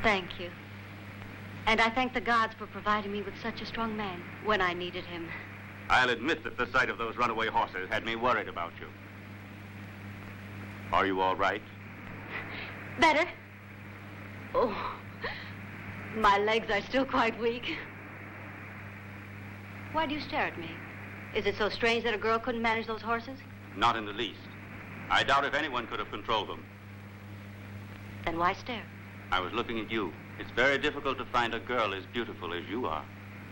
Thank you. And I thank the gods for providing me with such a strong man when I needed him. I'll admit that the sight of those runaway horses had me worried about you. Are you all right? Better? Oh, my legs are still quite weak. Why do you stare at me? Is it so strange that a girl couldn't manage those horses? Not in the least. I doubt if anyone could have controlled them. Then why stare? I was looking at you. It's very difficult to find a girl as beautiful as you are.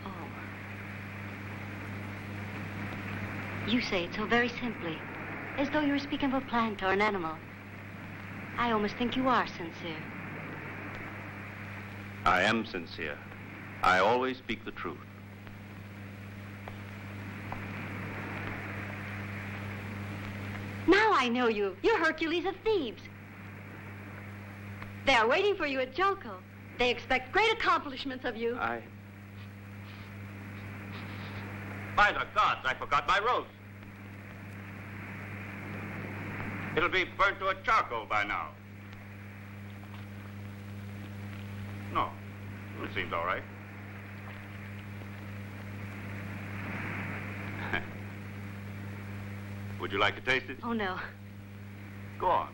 Oh. You say it so very simply, as though you were speaking of a plant or an animal. I almost think you are sincere. I am sincere. I always speak the truth. Now I know you. You're Hercules of Thebes. They are waiting for you at Joko. They expect great accomplishments of you. By the gods, I forgot my roast. It'll be burnt to a charcoal by now. No, it seems all right. Would you like to taste it? Oh, no. Go on.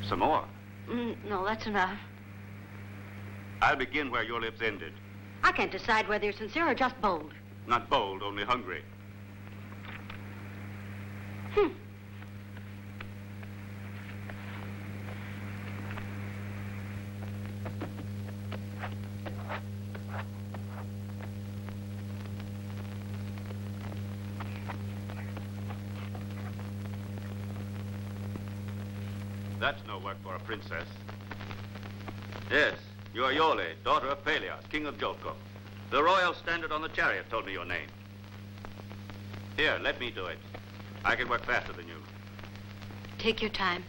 Some more? No, that's enough. I'll begin where your lips ended. I can't decide whether you're sincere or just bold. Not bold, only hungry. That's no work for a princess. Yes, you are Iole, daughter of Peleus, king of Joko. The royal standard on the chariot told me your name. Here, let me do it. I can work faster than you. Take your time.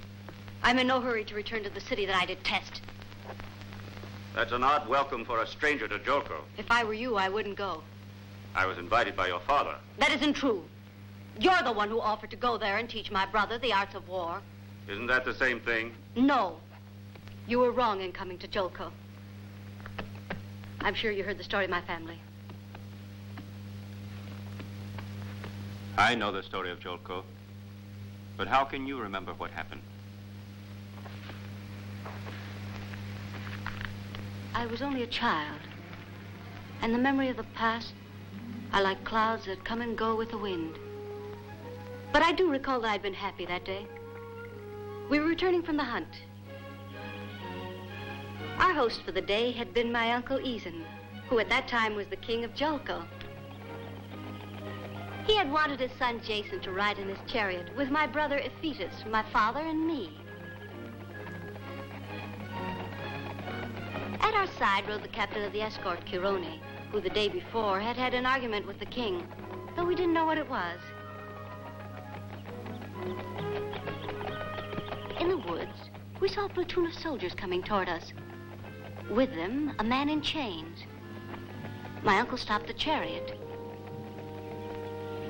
I'm in no hurry to return to the city that I detest. That's an odd welcome for a stranger to Joko. If I were you, I wouldn't go. I was invited by your father. That isn't true. You're the one who offered to go there and teach my brother the arts of war. Isn't that the same thing? No. You were wrong in coming to Joko. I'm sure you heard the story of my family. I know the story of Joko. But how can you remember what happened? I was only a child. And the memory of the past are like clouds that come and go with the wind. But I do recall that I'd been happy that day. We were returning from the hunt. Our host for the day had been my Uncle Izen, who at that time was the king of Joko. He had wanted his son Jason to ride in his chariot with my brother Ephetus, my father, and me. At our side rode the captain of the escort, Chirone, who the day before had had an argument with the king, though we didn't know what it was. In the woods, we saw a platoon of soldiers coming toward us. With them, a man in chains. My uncle stopped the chariot.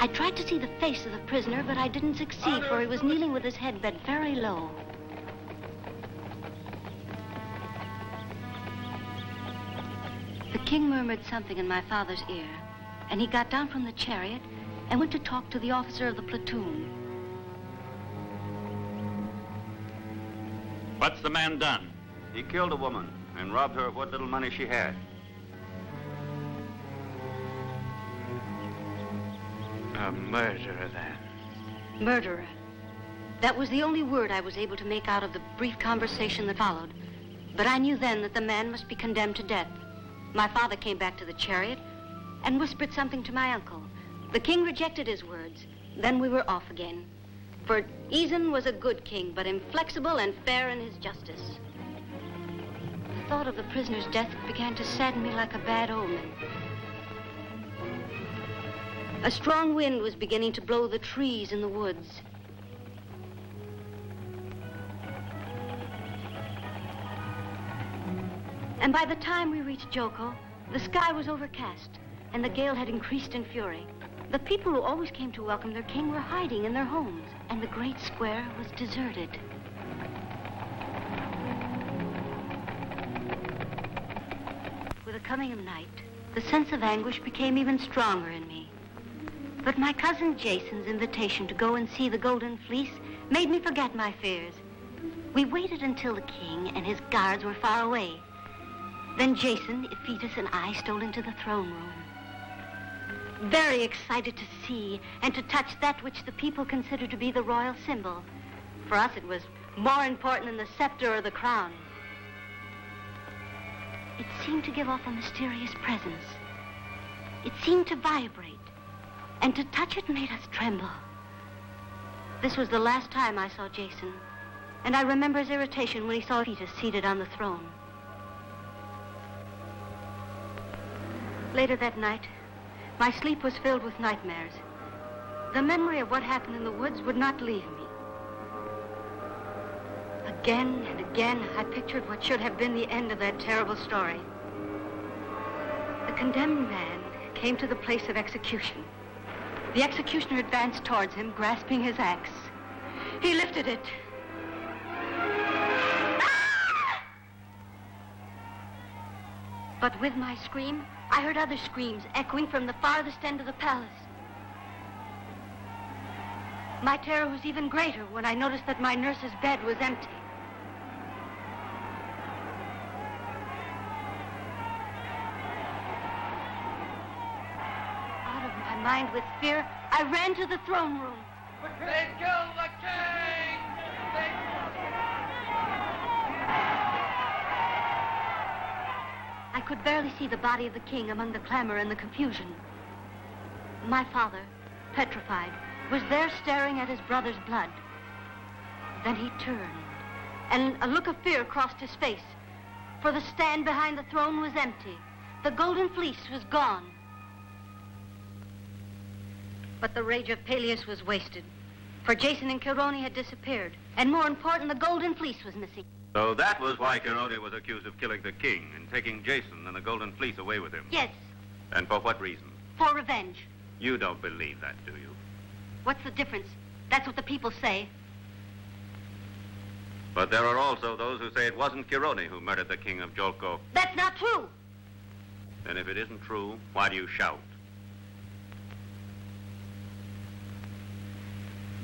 I tried to see the face of the prisoner, but I didn't succeed, for he was kneeling with his head bent very low. The king murmured something in my father's ear, and he got down from the chariot and went to talk to the officer of the platoon. What's the man done? He killed a woman and robbed her of what little money she had. A murderer, then. Murderer. That was the only word I was able to make out of the brief conversation that followed. But I knew then that the man must be condemned to death. My father came back to the chariot and whispered something to my uncle. The king rejected his words. Then we were off again. For Izen was a good king, but inflexible and fair in his justice. The thought of the prisoner's death began to sadden me like a bad omen. A strong wind was beginning to blow the trees in the woods. And by the time we reached Joko, the sky was overcast, and the gale had increased in fury. The people who always came to welcome their king were hiding in their homes, and the great square was deserted. With the coming of night, the sense of anguish became even stronger in me. But my cousin Jason's invitation to go and see the Golden Fleece made me forget my fears. We waited until the king and his guards were far away. Then Jason, Iphitus, and I stole into the throne room. Very excited to see and to touch that which the people consider to be the royal symbol. For us, it was more important than the scepter or the crown. It seemed to give off a mysterious presence. It seemed to vibrate, and to touch it made us tremble. This was the last time I saw Jason, and I remember his irritation when he saw Iphitus seated on the throne. Later that night, my sleep was filled with nightmares. The memory of what happened in the woods would not leave me. Again and again, I pictured what should have been the end of that terrible story. The condemned man came to the place of execution. The executioner advanced towards him, grasping his axe. He lifted it. But with my scream, I heard other screams echoing from the farthest end of the palace. My terror was even greater when I noticed that my nurse's bed was empty. Out of my mind with fear, I ran to the throne room. They killed the king! I could barely see the body of the king among the clamor and the confusion. My father, petrified, was there staring at his brother's blood. Then he turned, and a look of fear crossed his face, for the stand behind the throne was empty. The Golden Fleece was gone. But the rage of Peleus was wasted, for Jason and Chirone had disappeared, and more important, the Golden Fleece was missing. So that was why Chirone was accused of killing the king and taking Jason and the Golden Fleece away with him. Yes. And for what reason? For revenge. You don't believe that, do you? What's the difference? That's what the people say. But there are also those who say it wasn't Chirone who murdered the king of Jolko. That's not true. Then if it isn't true, why do you shout?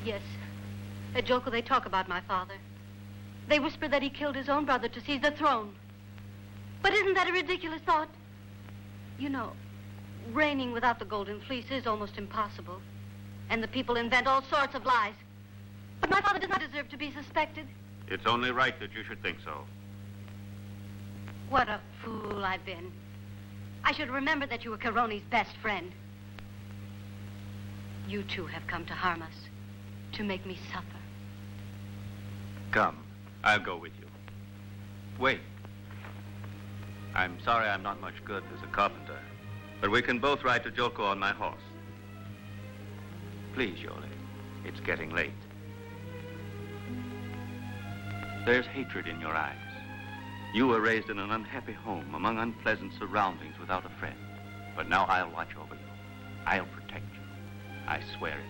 Yes. At Jolko they talk about my father. They whisper that he killed his own brother to seize the throne. But isn't that a ridiculous thought? You know, reigning without the Golden Fleece is almost impossible. And the people invent all sorts of lies. But my father does not deserve to be suspected. It's only right that you should think so. What a fool I've been. I should remember that you were Chirone's best friend. You too have come to harm us, to make me suffer. Come, I'll go with you. Wait. I'm sorry I'm not much good as a carpenter, but we can both ride to Jolko on my horse. Please, Iole, it's getting late. There's hatred in your eyes. You were raised in an unhappy home, among unpleasant surroundings, without a friend. But now I'll watch over you. I'll protect you. I swear it.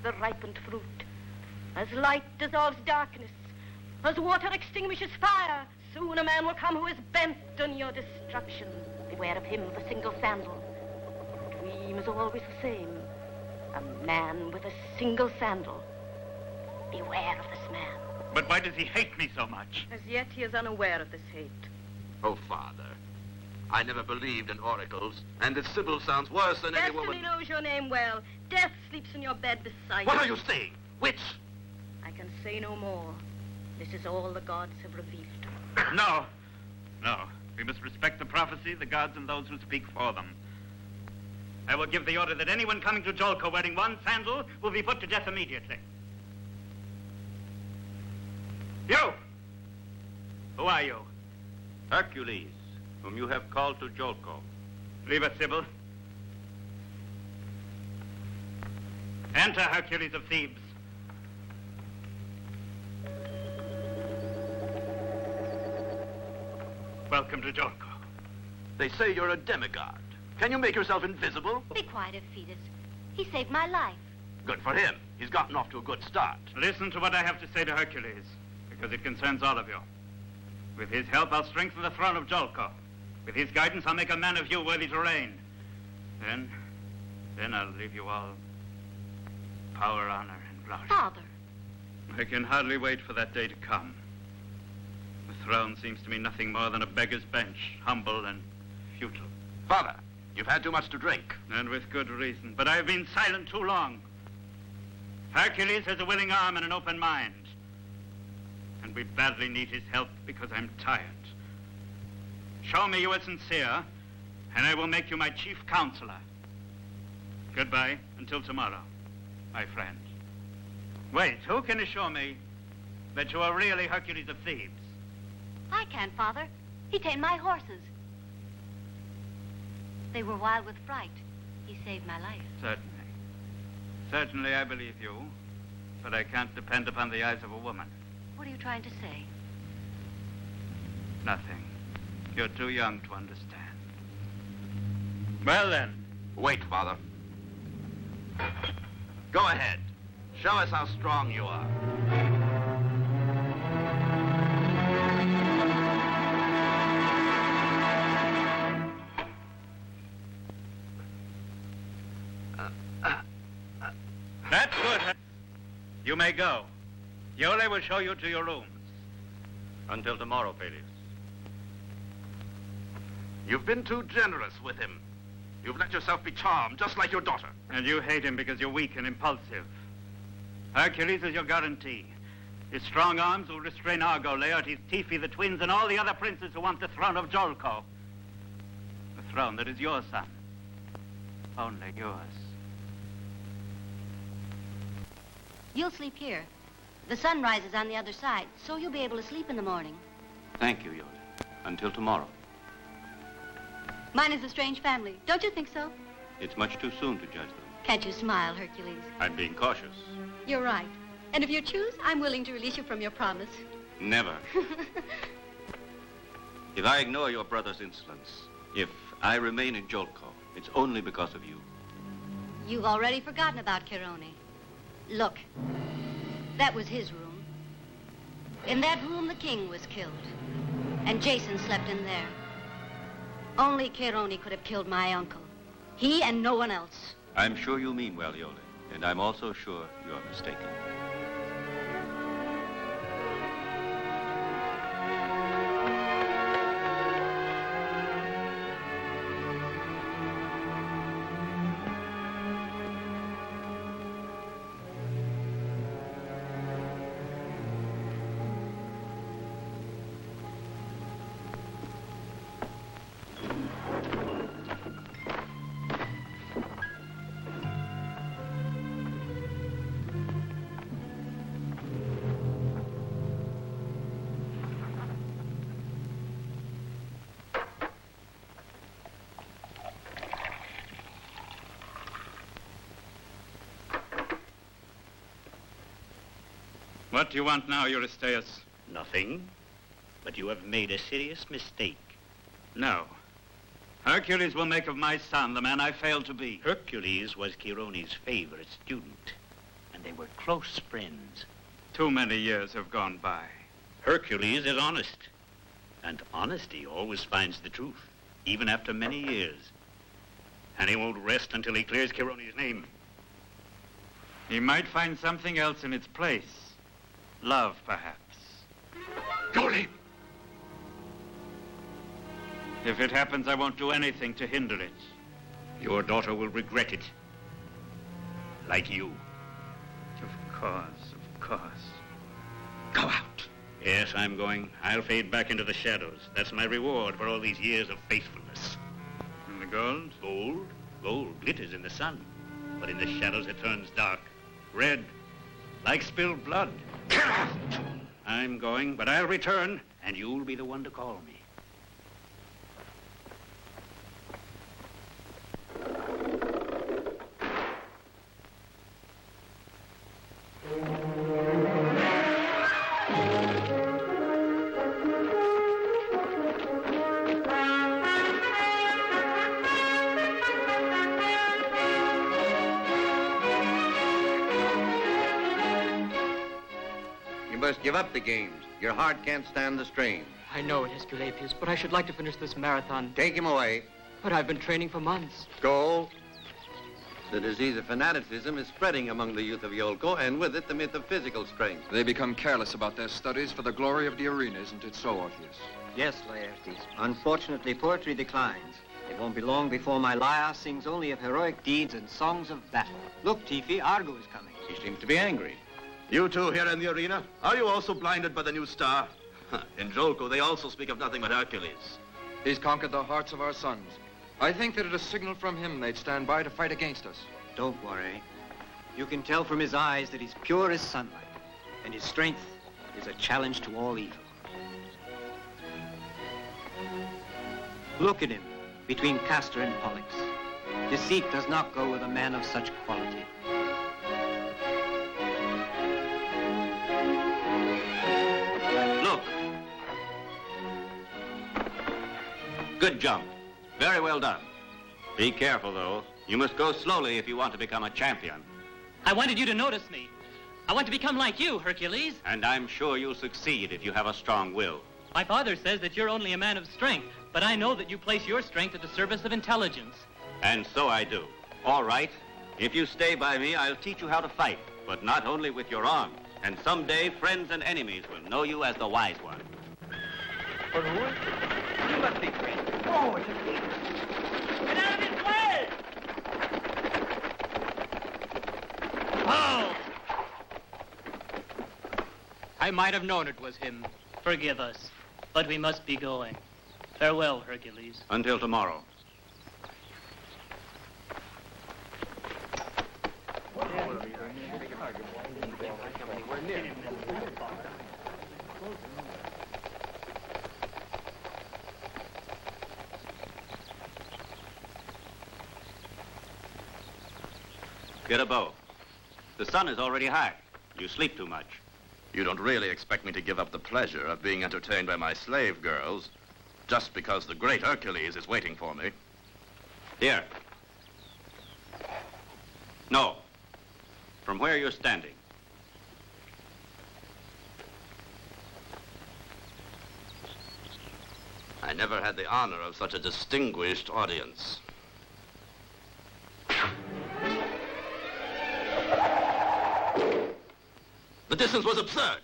The ripened fruit. As light dissolves darkness, as water extinguishes fire, soon a man will come who is bent on your destruction. Beware of him, the single sandal. The dream is always the same. A man with a single sandal. Beware of this man. But why does he hate me so much? As yet, he is unaware of this hate. Oh, Father, I never believed in oracles, and this Sybil sounds worse than any woman. Destiny knows your name well. Death sleeps in your bed beside you. What are you saying? Witch! I can say no more. This is all the gods have revealed. No. No. We must respect the prophecy, the gods, and those who speak for them. I will give the order that anyone coming to Jolko wearing one sandal will be put to death immediately. You! Who are you? Hercules, whom you have called to Jolko. Leave us, Sybil. Enter, Hercules of Thebes. Welcome to Jolko. They say you're a demigod. Can you make yourself invisible? Be quiet, Ephetus. He saved my life. Good for him. He's gotten off to a good start. Listen to what I have to say to Hercules, because it concerns all of you. With his help, I'll strengthen the throne of Jolko. With his guidance, I'll make a man of you worthy to reign. Then I'll leave you all power, honor, and glory. Father. I can hardly wait for that day to come. The throne seems to me nothing more than a beggar's bench, humble and futile. Father, you've had too much to drink. And with good reason, but I've been silent too long. Hercules has a willing arm and an open mind. And we badly need his help because I'm tired. Show me you are sincere, and I will make you my chief counselor. Goodbye until tomorrow, my friend. Wait, who can assure me that you are really Hercules of Thebes? I can, Father. He tamed my horses. They were wild with fright. He saved my life. Certainly. Certainly I believe you, but I can't depend upon the eyes of a woman. What are you trying to say? Nothing. You're too young to understand. Well, then. Wait, Father. Go ahead. Show us how strong you are. That's good. You may go. Iole will show you to your rooms. Until tomorrow, Peleus. You've been too generous with him. You've let yourself be charmed, just like your daughter. And you hate him because you're weak and impulsive. Hercules is your guarantee. His strong arms will restrain Argo, Laertes, Tiphys, the twins, and all the other princes who want the throne of Jolko. The throne that is your son. Only yours. You'll sleep here. The sun rises on the other side, so you'll be able to sleep in the morning. Thank you, Iole. Until tomorrow. Mine is a strange family. Don't you think so? It's much too soon to judge them. Can't you smile, Hercules? I'm being cautious. You're right. And if you choose, I'm willing to release you from your promise. Never. If I ignore your brother's insolence, if I remain in Jolko, it's only because of you. You've already forgotten about Chirone. Look, that was his room. In that room, the king was killed. And Jason slept in there. Only Chirone could have killed my uncle. He and no one else. I'm sure you mean well, Iole, and I'm also sure you're mistaken. What do you want now, Eurystheus? Nothing, but you have made a serious mistake. No. Hercules will make of my son the man I failed to be. Hercules was Chirone's favorite student, and they were close friends. Too many years have gone by. Hercules is honest, and honesty always finds the truth, even after many years. And he won't rest until he clears Chirone's name. He might find something else in its place. Love, perhaps. Iole! If it happens, I won't do anything to hinder it. Your daughter will regret it. Like you. Of course. Go out. Yes, I'm going. I'll fade back into the shadows. That's my reward for all these years of faithfulness. And the gold? Gold? Gold glitters in the sun. But in the shadows it turns dark. Red. Like spilled blood. I'm going, but I'll return, and you'll be the one to call me. You must give up the games. Your heart can't stand the strain. I know it, Esculapius, but I should like to finish this marathon. Take him away. But I've been training for months. Go. The disease of fanaticism is spreading among the youth of Iole, and with it the myth of physical strength. They become careless about their studies for the glory of the arena, isn't it so, Orpheus? Yes, Laertes. Unfortunately, poetry declines. It won't be long before my lyre sings only of heroic deeds and songs of battle. Look, Tifi, Argo is coming. He seems to be angry. You two here in the arena, are you also blinded by the new star? In Jolko, they also speak of nothing but Hercules. He's conquered the hearts of our sons. I think that at a signal from him, they'd stand by to fight against us. Don't worry. You can tell from his eyes that he's pure as sunlight, and his strength is a challenge to all evil. Look at him, between Castor and Pollux. Deceit does not go with a man of such quality. Look. Good jump. Very well done. Be careful, though. You must go slowly if you want to become a champion. I wanted you to notice me. I want to become like you, Hercules. And I'm sure you'll succeed if you have a strong will. My father says that you're only a man of strength, but I know that you place your strength at the service of intelligence. And so I do. All right. If you stay by me, I'll teach you how to fight, but not only with your arms. And someday, friends and enemies will know you as the wise one. You must be friends. Oh, it's a thief. Get out of his way! Oh! I might have known it was him. Forgive us, but we must be going. Farewell, Hercules. Until tomorrow. Get a bow. The sun is already high. You sleep too much. You don't really expect me to give up the pleasure of being entertained by my slave girls just because the great Hercules is waiting for me. Here. No. From where you're standing. I never had the honor of such a distinguished audience. The distance was absurd.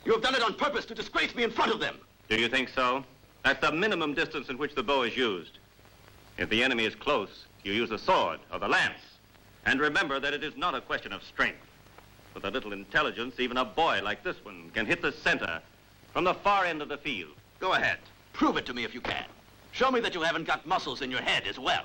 You have done it on purpose to disgrace me in front of them. Do you think so? That's the minimum distance in which the bow is used. If the enemy is close, you use the sword or the lance. And remember that it is not a question of strength. With a little intelligence, even a boy like this one can hit the center from the far end of the field. Go ahead. Prove it to me if you can. Show me that you haven't got muscles in your head as well.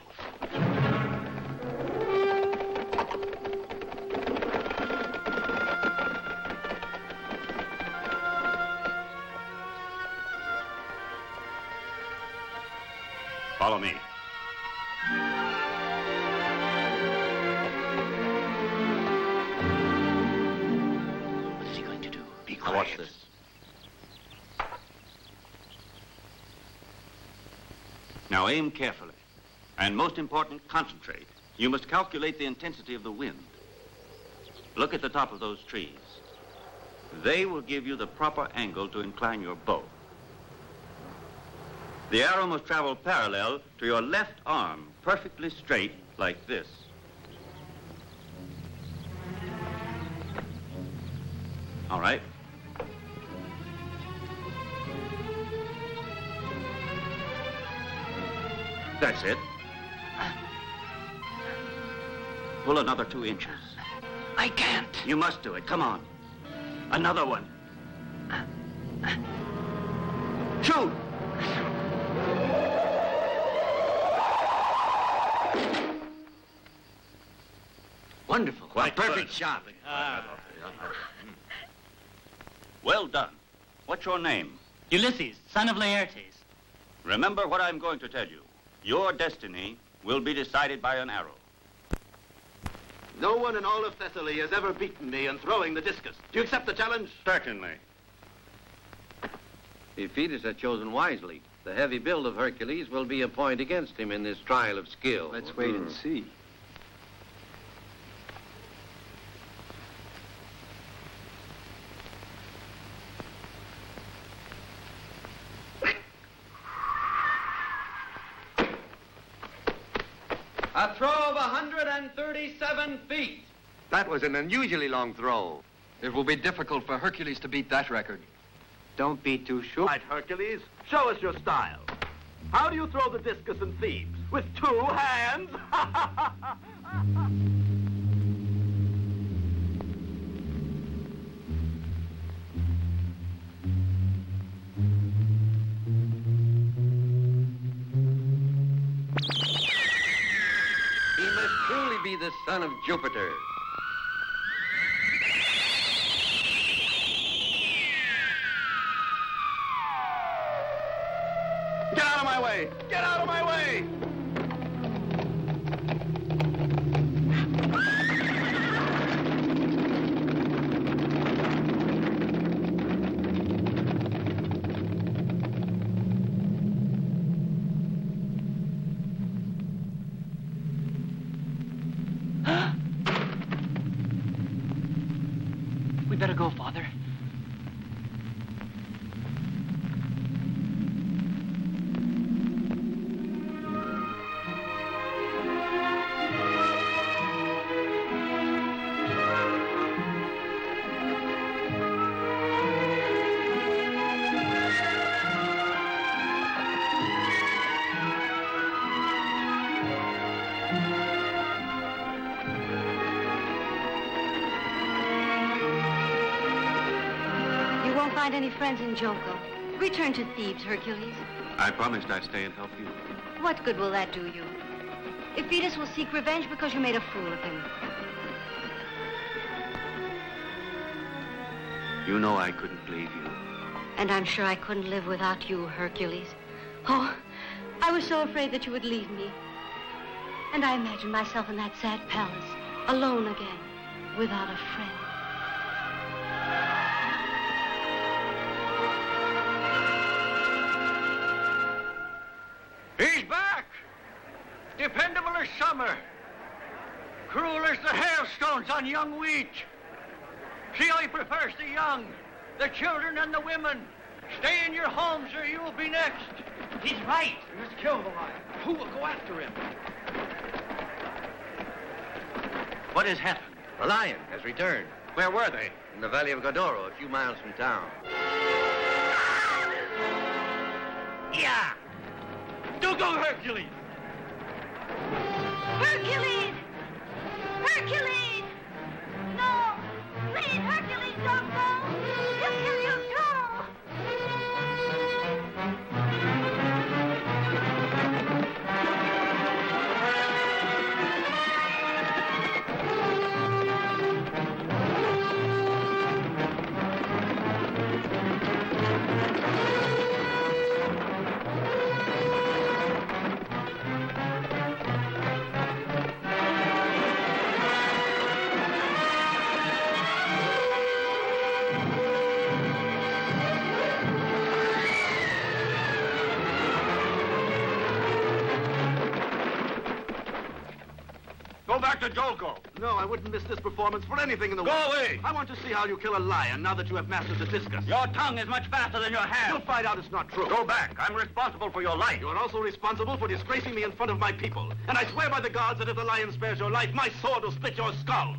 Follow me. What is he going to do? Be Now quiet. watch this. Now aim carefully. And most important, concentrate. You must calculate the intensity of the wind. Look at the top of those trees. They will give you the proper angle to incline your bow. The arrow must travel parallel to your left arm, perfectly straight, like this. All right. That's it. Pull another 2 inches. I can't. You must do it. Come on. Another one. Shoot! Wonderful. Quite A perfect good. shot. Well done. What's your name? Ulysses, son of Laertes. Remember what I'm going to tell you. Your destiny will be decided by an arrow. No one in all of Thessaly has ever beaten me in throwing the discus. Do you accept the challenge? Certainly. If Thetis had chosen wisely, the heavy build of Hercules will be a point against him in this trial of skill. Let's wait and see. A throw of 137 feet. That was an unusually long throw. It will be difficult for Hercules to beat that record. Don't be too sure. Right, Hercules, show us your style. How do you throw the discus in Thebes? With 2 hands? He must truly be the son of Jupiter. Get out of my way! Get out of my way! We better go, Father. Find any friends in Joko. Return to Thebes, Hercules. I promised I'd stay and help you. What good will that do you? If Thetis will seek revenge because you made a fool of him. You know I couldn't leave you. And I'm sure I couldn't live without you, Hercules. Oh, I was so afraid that you would leave me. And I imagined myself in that sad palace, alone again, without a friend. He's back! Dependable as summer. Cruel as the hailstones on young wheat. See how he prefers the young, the children and the women. Stay in your homes or you'll be next. He's right. We must kill the lion. Who will go after him? What has happened? The lion has returned. Where were they? In the valley of Godoro, a few miles from town. Yeah! Do go, Hercules! Hercules! Hercules! No! Please, Hercules, don't go! He'll kill you too! Go back to Joko. No, I wouldn't miss this performance for anything in the world. Go away! I want to see how you kill a lion now that you have mastered the discus. Your tongue is much faster than your hand. You'll find out it's not true. Go back. I'm responsible for your life. You are also responsible for disgracing me in front of my people. And I swear by the gods that if the lion spares your life, my sword will split your skull.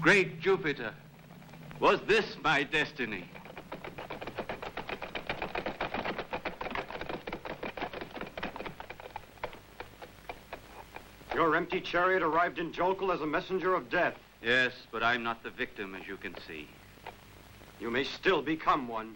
Great Jupiter, was this my destiny? Your empty chariot arrived in Jolkul as a messenger of death. Yes, but I'm not the victim, as you can see. You may still become one.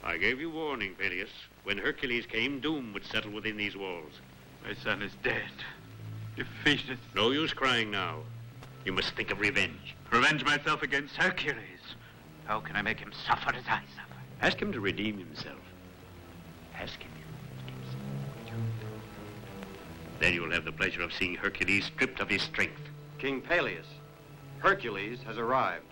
I gave you warning, Peleus. When Hercules came, doom would settle within these walls. My son is dead. Defeated. No use crying now. You must think of revenge. Revenge myself against Hercules. How can I make him suffer as I suffer? Ask him to redeem himself. Ask him. Then you'll have the pleasure of seeing Hercules stripped of his strength. King Peleus, Hercules has arrived.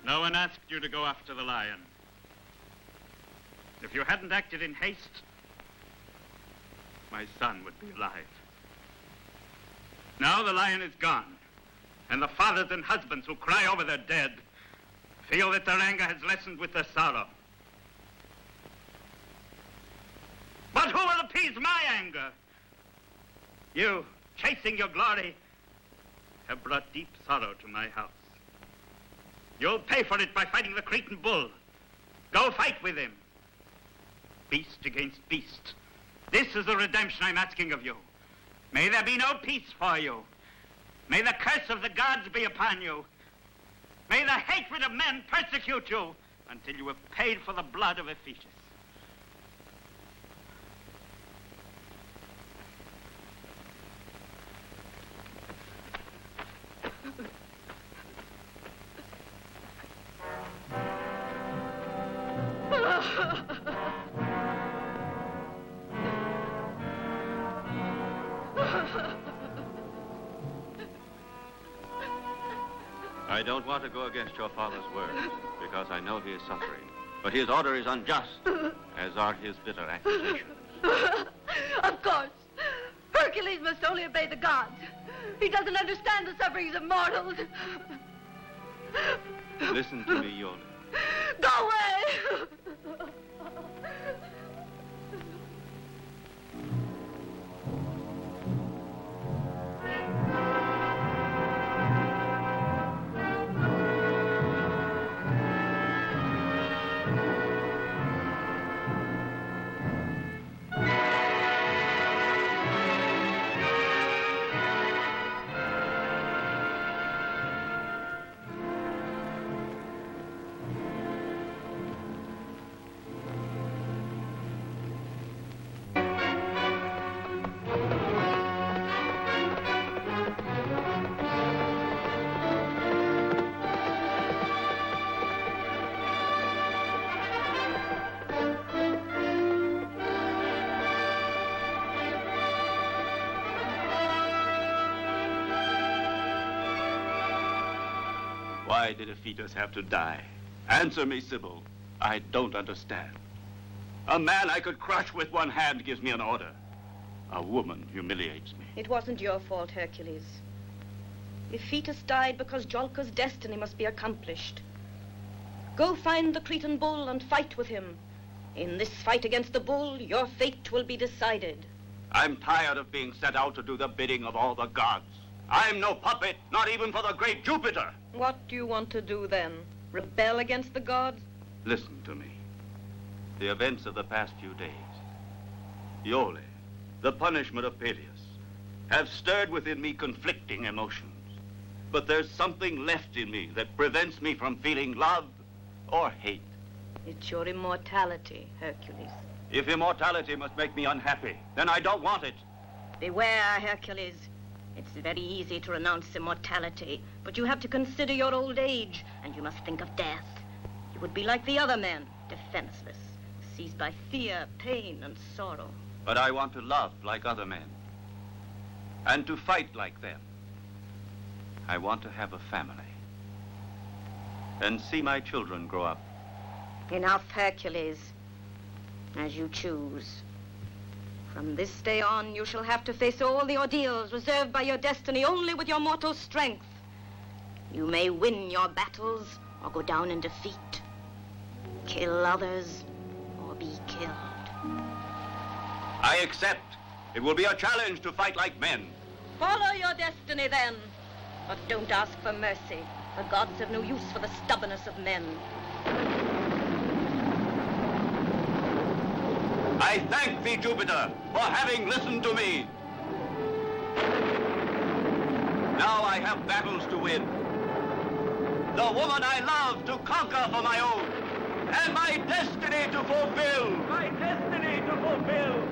No one asked you to go after the lion. If you hadn't acted in haste, my son would be alive. Now the lion is gone, and the fathers and husbands who cry over their dead feel that their anger has lessened with their sorrow. But who will appease my anger? You, chasing your glory, have brought deep sorrow to my house. You'll pay for it by fighting the Cretan bull. Go fight with him. Beast against beast. This is the redemption I'm asking of you. May there be no peace for you. May the curse of the gods be upon you. May the hatred of men persecute you until you have paid for the blood of Ephesus. I don't want to go against your father's word, because I know he is suffering. But his order is unjust, as are his bitter accusations. Of course. Hercules must only obey the gods. He doesn't understand the sufferings of mortals. Listen to me, Iole. Go away! Why did Ephesus have to die? Answer me, Sibyl. I don't understand. A man I could crush with one hand gives me an order. A woman humiliates me. It wasn't your fault, Hercules. Ephesus died because Jolka's destiny must be accomplished. Go find the Cretan bull and fight with him. In this fight against the bull, your fate will be decided. I'm tired of being sent out to do the bidding of all the gods. I'm no puppet, not even for the great Jupiter. What do you want to do then? Rebel against the gods? Listen to me. The events of the past few days, Iole, the punishment of Peleus, have stirred within me conflicting emotions. But there's something left in me that prevents me from feeling love or hate. It's your immortality, Hercules. If immortality must make me unhappy, then I don't want it. Beware, Hercules. It's very easy to renounce immortality, but you have to consider your old age, and you must think of death. You would be like the other men, defenseless, seized by fear, pain, and sorrow. But I want to love like other men, and to fight like them. I want to have a family, and see my children grow up. Enough, Hercules. As you choose. From this day on, you shall have to face all the ordeals reserved by your destiny only with your mortal strength. You may win your battles or go down in defeat. Kill others or be killed. I accept. It will be a challenge to fight like men. Follow your destiny then, but don't ask for mercy. The gods have no use for the stubbornness of men. I thank thee, Jupiter, for having listened to me. Now I have battles to win. The woman I love to conquer for my own. And my destiny to fulfill. My destiny to fulfill.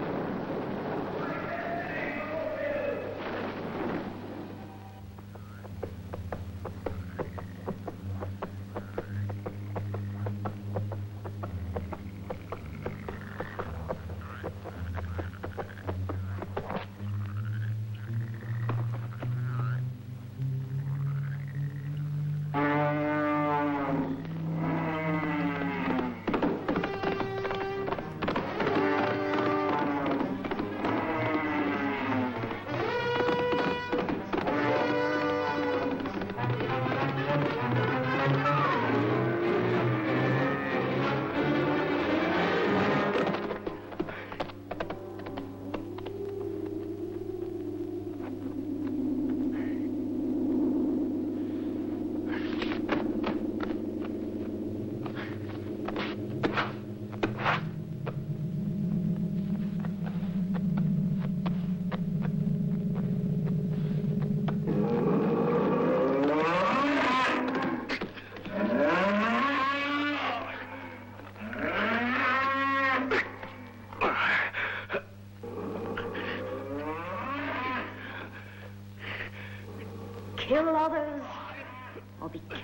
Kill others or be killed.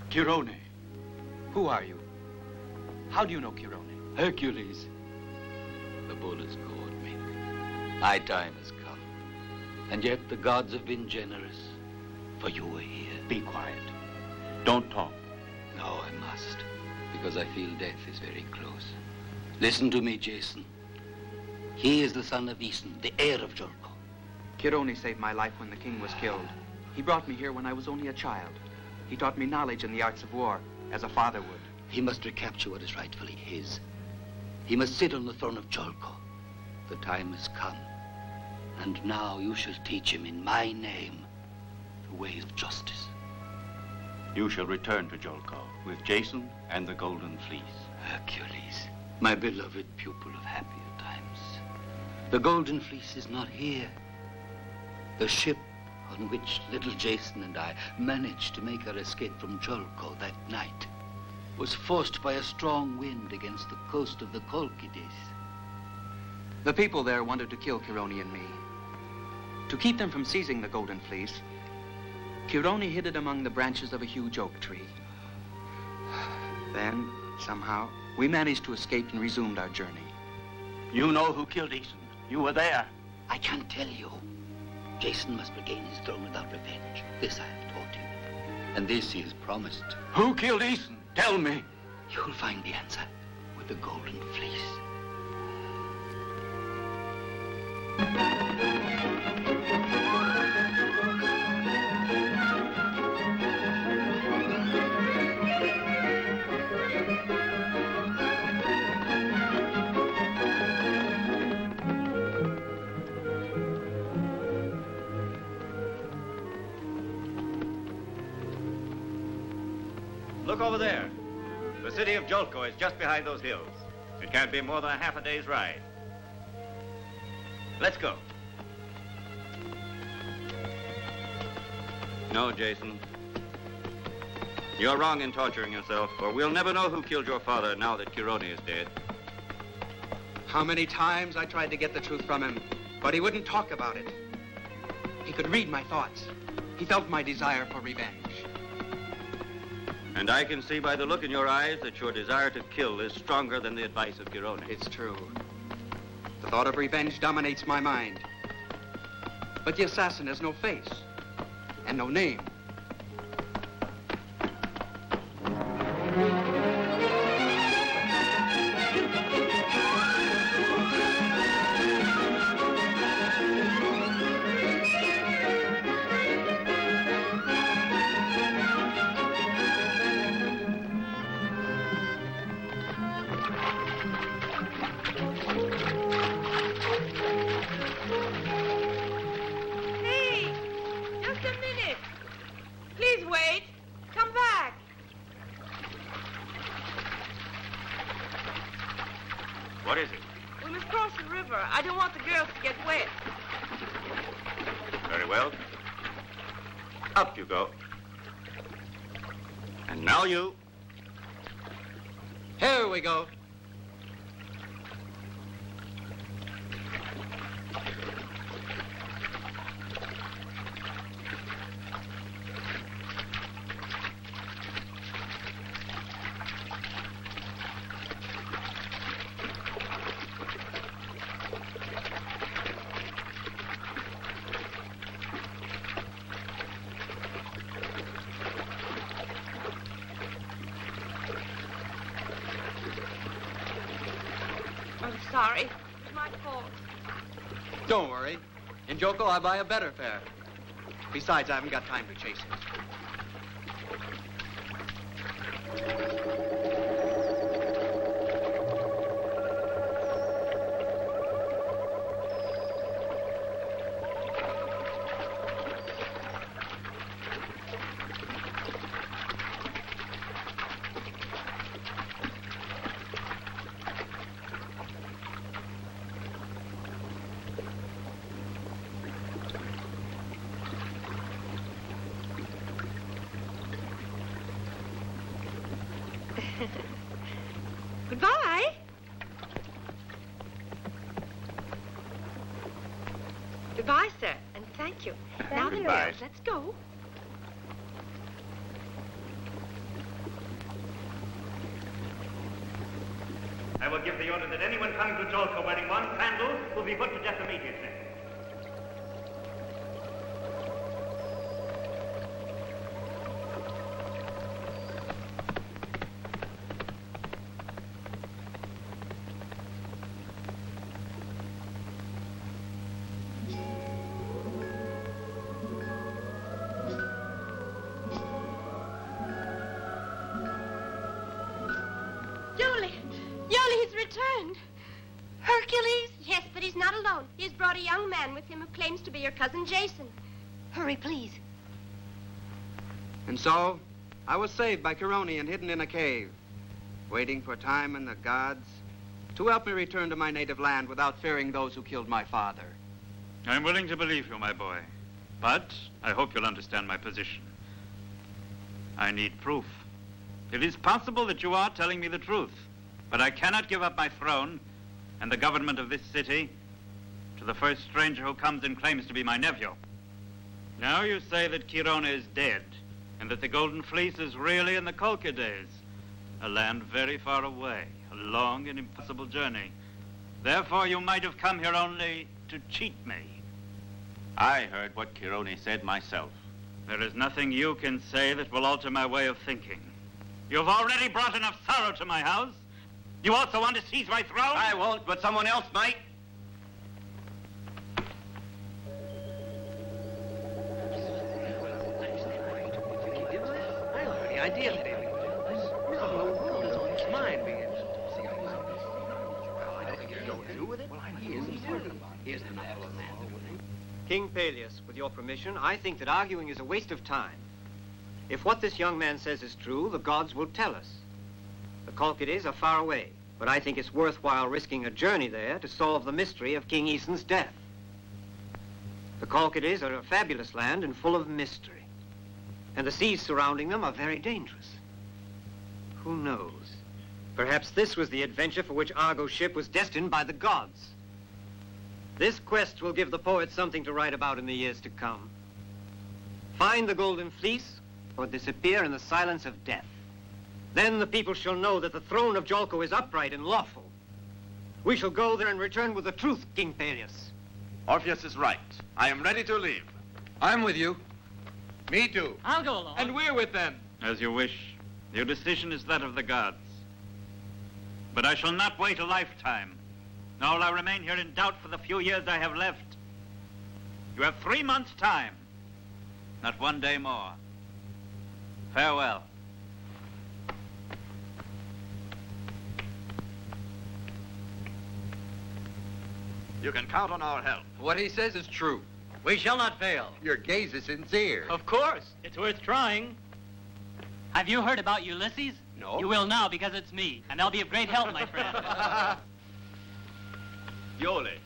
Chirone, who are you? How do you know Chirone? Hercules. The bull has gored me. My time has come. And yet the gods have been generous, for you are here. Be quiet. Don't talk. No, I must, because I feel death is very close. Listen to me, Jason. He is the son of Aeson, the heir of Jolko. Chirone saved my life when the king was killed. He brought me here when I was only a child. He taught me knowledge in the arts of war, as a father would. He must recapture what is rightfully his. He must sit on the throne of Jolko. The time has come. And now you shall teach him in my name the ways of justice. You shall return to Jolko with Jason and the Golden Fleece. Hercules, My beloved pupil of happier times. The Golden Fleece is not here. The ship on which little Jason and I managed to make our escape from Jolko that night was forced by a strong wind against the coast of the Kolkidis. The people there wanted to kill Kironi and me. To keep them from seizing the Golden Fleece, Kironi hid it among the branches of a huge oak tree. Then, somehow, we managed to escape and resumed our journey. You know who killed Jason. You were there. I can't tell you. Jason must regain his throne without revenge. This I have taught him. And this he has promised. Who killed Jason? Tell me. You'll find the answer with the Golden Fleece. Look over there. The city of Jolko is just behind those hills. It can't be more than a half a day's ride. Let's go. No, Jason. You're wrong in torturing yourself, for we'll never know who killed your father now that Kironi is dead. How many times I tried to get the truth from him, but he wouldn't talk about it. He could read my thoughts. He felt my desire for revenge. And I can see by the look in your eyes that your desire to kill is stronger than the advice of Kironi. It's true. The thought of revenge dominates my mind. But the assassin has no face and no name. What is it? We must cross the river. I don't want the girls to get wet. Very well. Up you go. And now you. Here we go. I'm sorry. It's my fault. Don't worry. In Joko, I buy a better fare. Besides, I haven't got time to chase it. Goodbye. Goodbye, sir, and thank you. Now then, Goodbye. girls, let's go. I will give the order that anyone coming to Jolko wearing one sandal will be put to death immediately. Iole has returned. Hercules? Yes, but he's not alone. He has brought a young man with him who claims to be your cousin Jason. Hurry, please. And so, I was saved by Kironi and hidden in a cave, waiting for time and the gods to help me return to my native land without fearing those who killed my father. I'm willing to believe you, my boy. But I hope you'll understand my position. I need proof. It is possible that you are telling me the truth, but I cannot give up my throne and the government of this city to the first stranger who comes and claims to be my nephew. Now you say that Chirone is dead, and that the Golden Fleece is really in the Colchides, a land very far away, a long and impossible journey. Therefore, you might have come here only to cheat me. I heard what Chirone said myself. There is nothing you can say that will alter my way of thinking. You've already brought enough sorrow to my house. You also want to seize my throne? I won't, but someone else might. The idea that the whole world is on its mind. King Peleus, with your permission, I think that arguing is a waste of time. If what this young man says is true, the gods will tell us. The Colchides are far away, but I think it's worthwhile risking a journey there to solve the mystery of King Aeson's death. The Colchides are a fabulous land and full of mystery, and the seas surrounding them are very dangerous. Who knows? Perhaps this was the adventure for which Argo's ship was destined by the gods. This quest will give the poet something to write about in the years to come. Find the Golden Fleece, or disappear in the silence of death. Then the people shall know that the throne of Jolko is upright and lawful. We shall go there and return with the truth, King Peleus. Orpheus is right. I am ready to leave. I'm with you. Me too. I'll go along. And we're with them. As you wish. Your decision is that of the gods. But I shall not wait a lifetime, nor will I remain here in doubt for the few years I have left. You have 3 months' time, not 1 day more. Farewell. You can count on our help. What he says is true. We shall not fail. Your gaze is sincere. Of course. It's worth trying. Have you heard about Ulysses? No. You will now, because it's me, and I'll be of great help, my friend. Iole,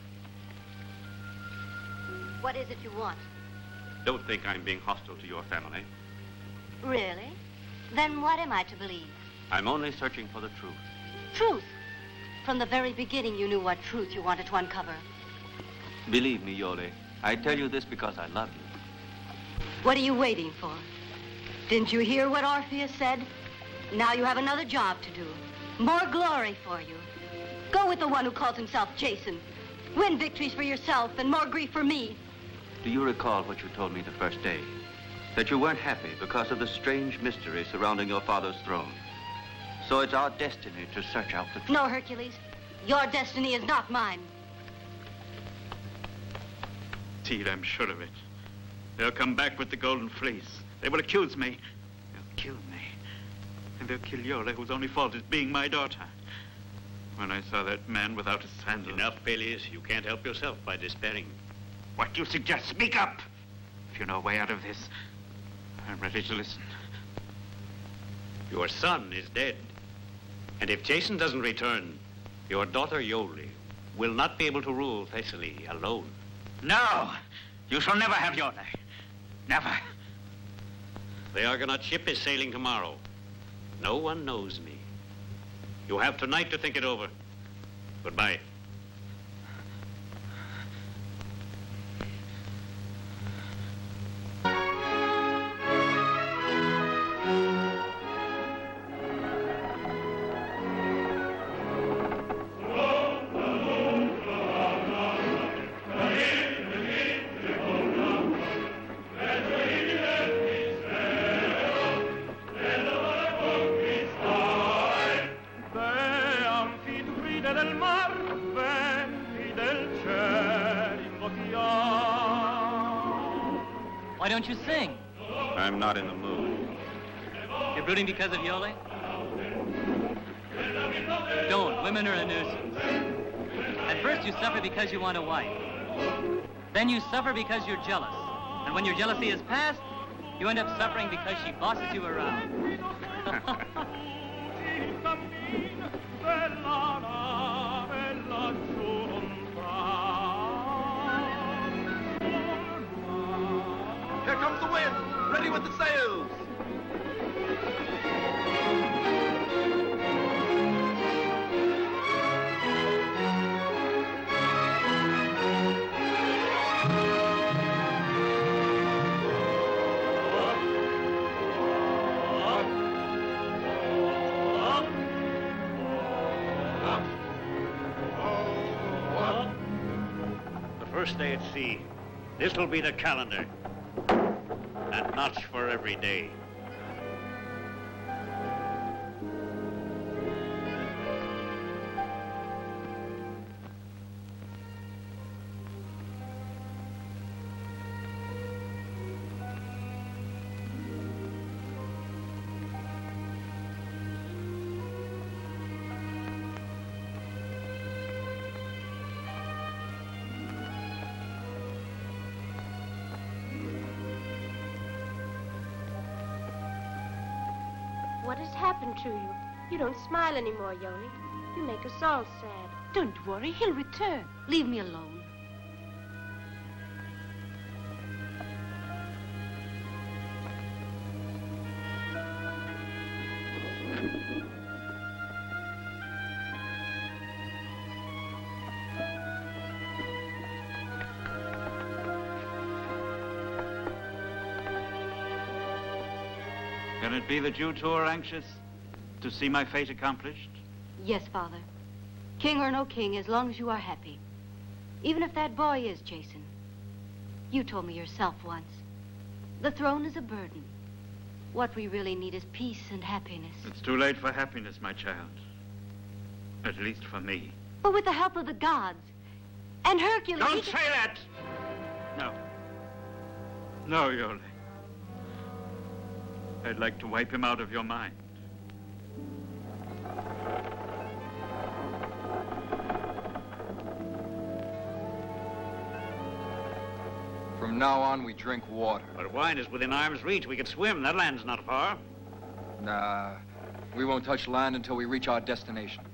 What is it you want? don't think I'm being hostile to your family. Really? Then what am I to believe? I'm only searching for the truth. Truth. From the very beginning, you knew what truth you wanted to uncover. Believe me, Iole, I tell you this because I love you. What are you waiting for? Didn't you hear what Orpheus said? Now you have another job to do. More glory for you. Go with the one who calls himself Jason. Win victories for yourself and more grief for me. Do you recall what you told me the first day? That you weren't happy because of the strange mystery surrounding your father's throne. So it's our destiny to search out the truth. No, Hercules. Your destiny is not mine. Indeed, I'm sure of it. They'll come back with the Golden Fleece. They will accuse me. They'll kill me. And they'll kill Iole, whose only fault is being my daughter. When I saw that man without a sandal... Enough, Peleus. You can't help yourself by despairing. What do you suggest? Speak up! If you know a way out of this, I'm ready to listen. Your son is dead. And if Jason doesn't return, your daughter Iole will not be able to rule Thessaly alone. No! You shall never have Iole. Never. The Argonaut ship is sailing tomorrow. No one knows me. You have tonight to think it over. Goodbye. Why don't you sing? I'm not in the mood. You're brooding because of Iole? Don't. Women are a nuisance. At first you suffer because you want a wife. Then you suffer because you're jealous. And when your jealousy is past, you end up suffering because she bosses you around. Steady with the sails! First day at sea. This will be the calendar. A notch for every day. What has happened to you? You don't smile anymore, Iole. You make us all sad. Don't worry, he'll return. Leave me alone. Can it be that you two are anxious to see my fate accomplished? Yes, Father. King or no king, as long as you are happy. Even if that boy is Jason. You told me yourself once. The throne is a burden. What we really need is peace and happiness. It's too late for happiness, my child. At least for me. But with the help of the gods. And Hercules... Don't say that! No. No, Iole. I'd like to wipe him out of your mind. From now on, we drink water. But wine is within arm's reach. We can swim. That land's not far. Nah, we won't touch land until we reach our destination.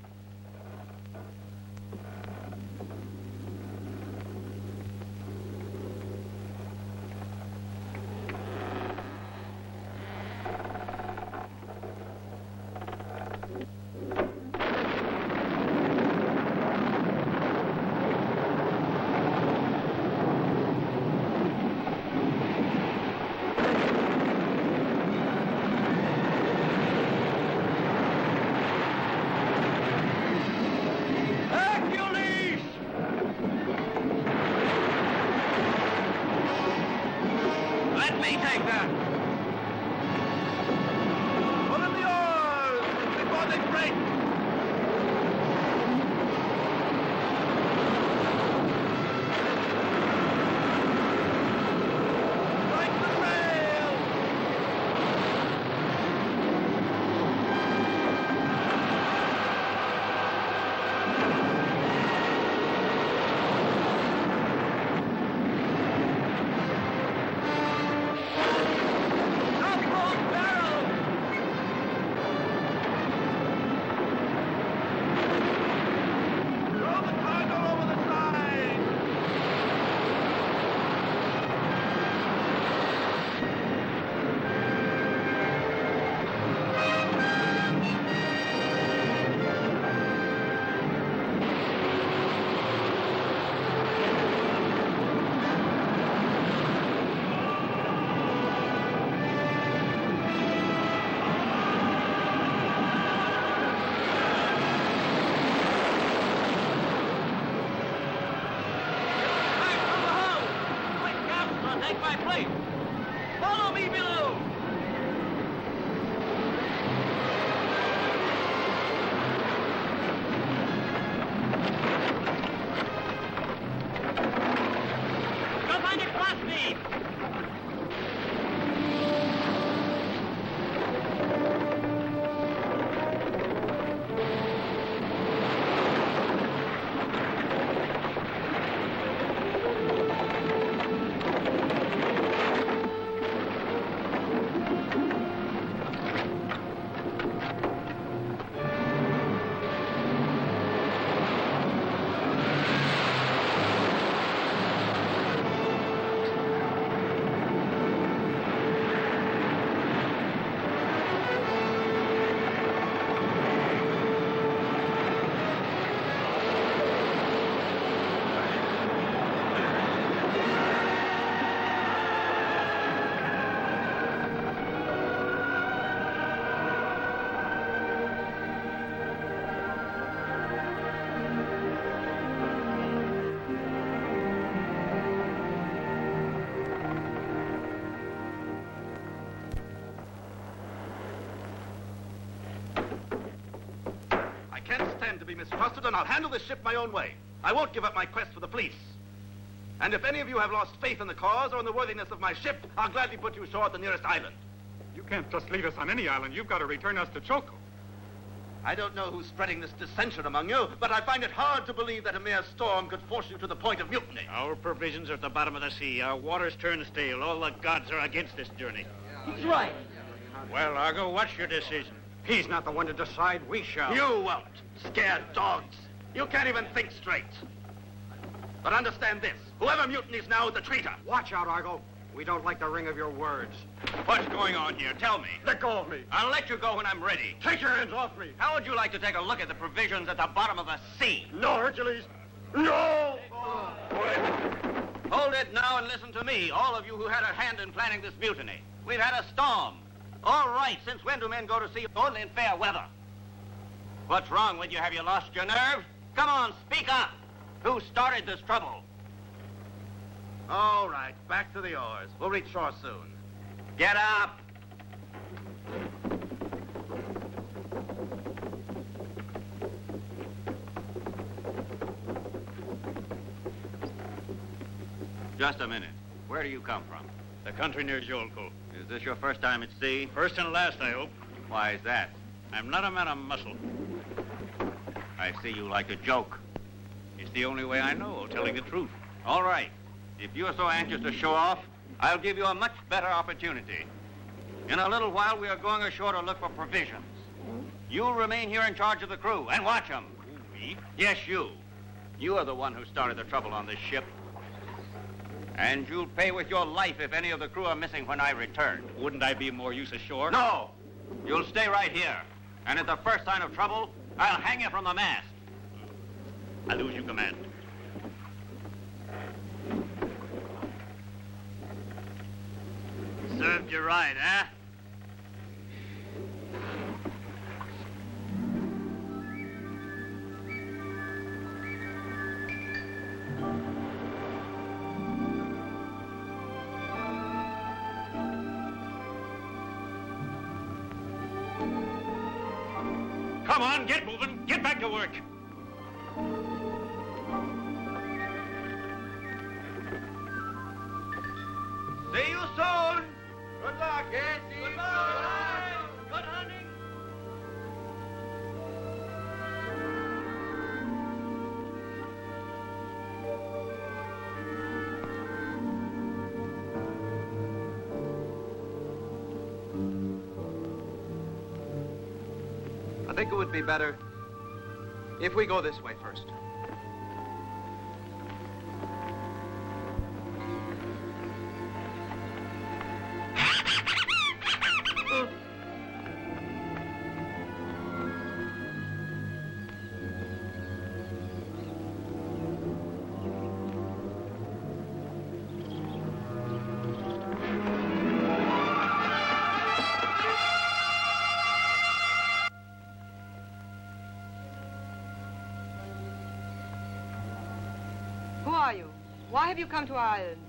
be mistrusted, and I'll handle this ship my own way. I won't give up my quest for the fleece. And if any of you have lost faith in the cause or in the worthiness of my ship, I'll gladly put you ashore at the nearest island. You can't just leave us on any island. You've got to return us to Cholco. I don't know who's spreading this dissension among you, but I find it hard to believe that a mere storm could force you to the point of mutiny. Our provisions are at the bottom of the sea. Our waters turn stale. All the gods are against this journey. He's right. Well, Argo, what's your decision? He's not the one to decide. We shall. You won't. Scared dogs. You can't even think straight. But understand this. Whoever mutinies now is a traitor. Watch out, Argo. We don't like the ring of your words. What's going on here? Tell me. Let go of me. I'll let you go when I'm ready. Take your hands off me. How would you like to take a look at the provisions at the bottom of the sea? No, Hercules. No! Hold it now and listen to me, all of you who had a hand in planning this mutiny. We've had a storm. All right, since when do men go to sea only in fair weather? What's wrong with you? Have you lost your nerve? Come on, speak up. Who started this trouble? All right, back to the oars. We'll reach shore soon. Get up. Just a minute. Where do you come from? The country near Jolko. Is this your first time at sea? First and last, I hope. Why is that? I'm not a man of muscle. I see you like a joke. It's the only way I know of telling the truth. All right. If you're so anxious to show off, I'll give you a much better opportunity. In a little while, we are going ashore to look for provisions. You'll remain here in charge of the crew and watch them. Me? Yes, you. You are the one who started the trouble on this ship. And you'll pay with your life if any of the crew are missing when I return. Wouldn't I be of more use ashore? No! You'll stay right here. And at the first sign of trouble, I'll hang you from the mast. I lose you command. Served you right, huh? Come on, get moving. Get back to work. See you soon. Good luck. Yes, see you soon. Good hunting. I think it would be better if we go this way first. Who are you? Why have you come to our island?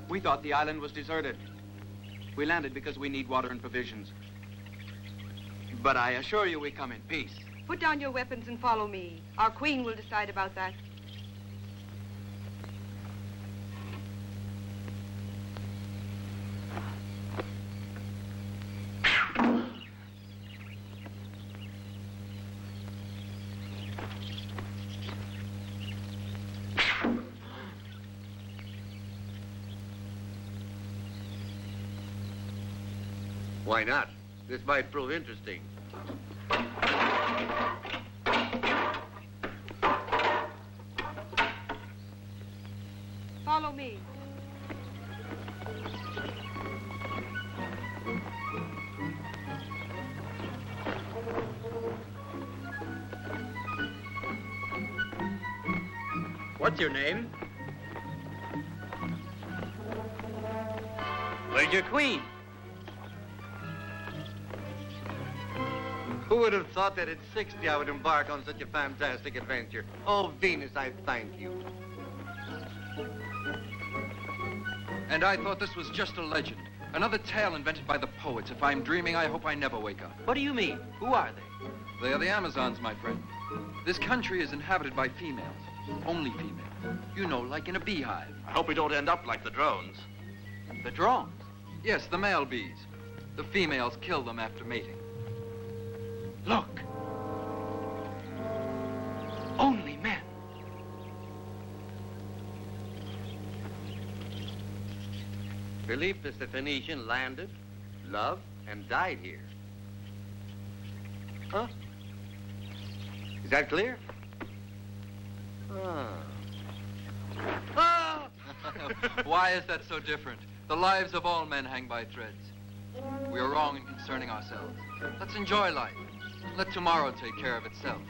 We thought the island was deserted. We landed because we need water and provisions. But I assure you we come in peace. Put down your weapons and follow me. Our queen will decide about that. Why not? This might prove interesting. Follow me. What's your name? Where's your queen? Who would have thought that at 60 I would embark on such a fantastic adventure? Oh, Venus, I thank you. And I thought this was just a legend. Another tale invented by the poets. If I'm dreaming, I hope I never wake up. What do you mean? Who are they? They are the Amazons, my friend. This country is inhabited by females. Only females. You know, like in a beehive. I hope we don't end up like the drones. The drones? Yes, the male bees. The females kill them after mating. Look. Only men. Philippus the Phoenician landed, loved, and died here. Huh? Is that clear? Ah. Why is that so different? The lives of all men hang by threads. We are wrong in concerning ourselves. Let's enjoy life. Let tomorrow take care of itself.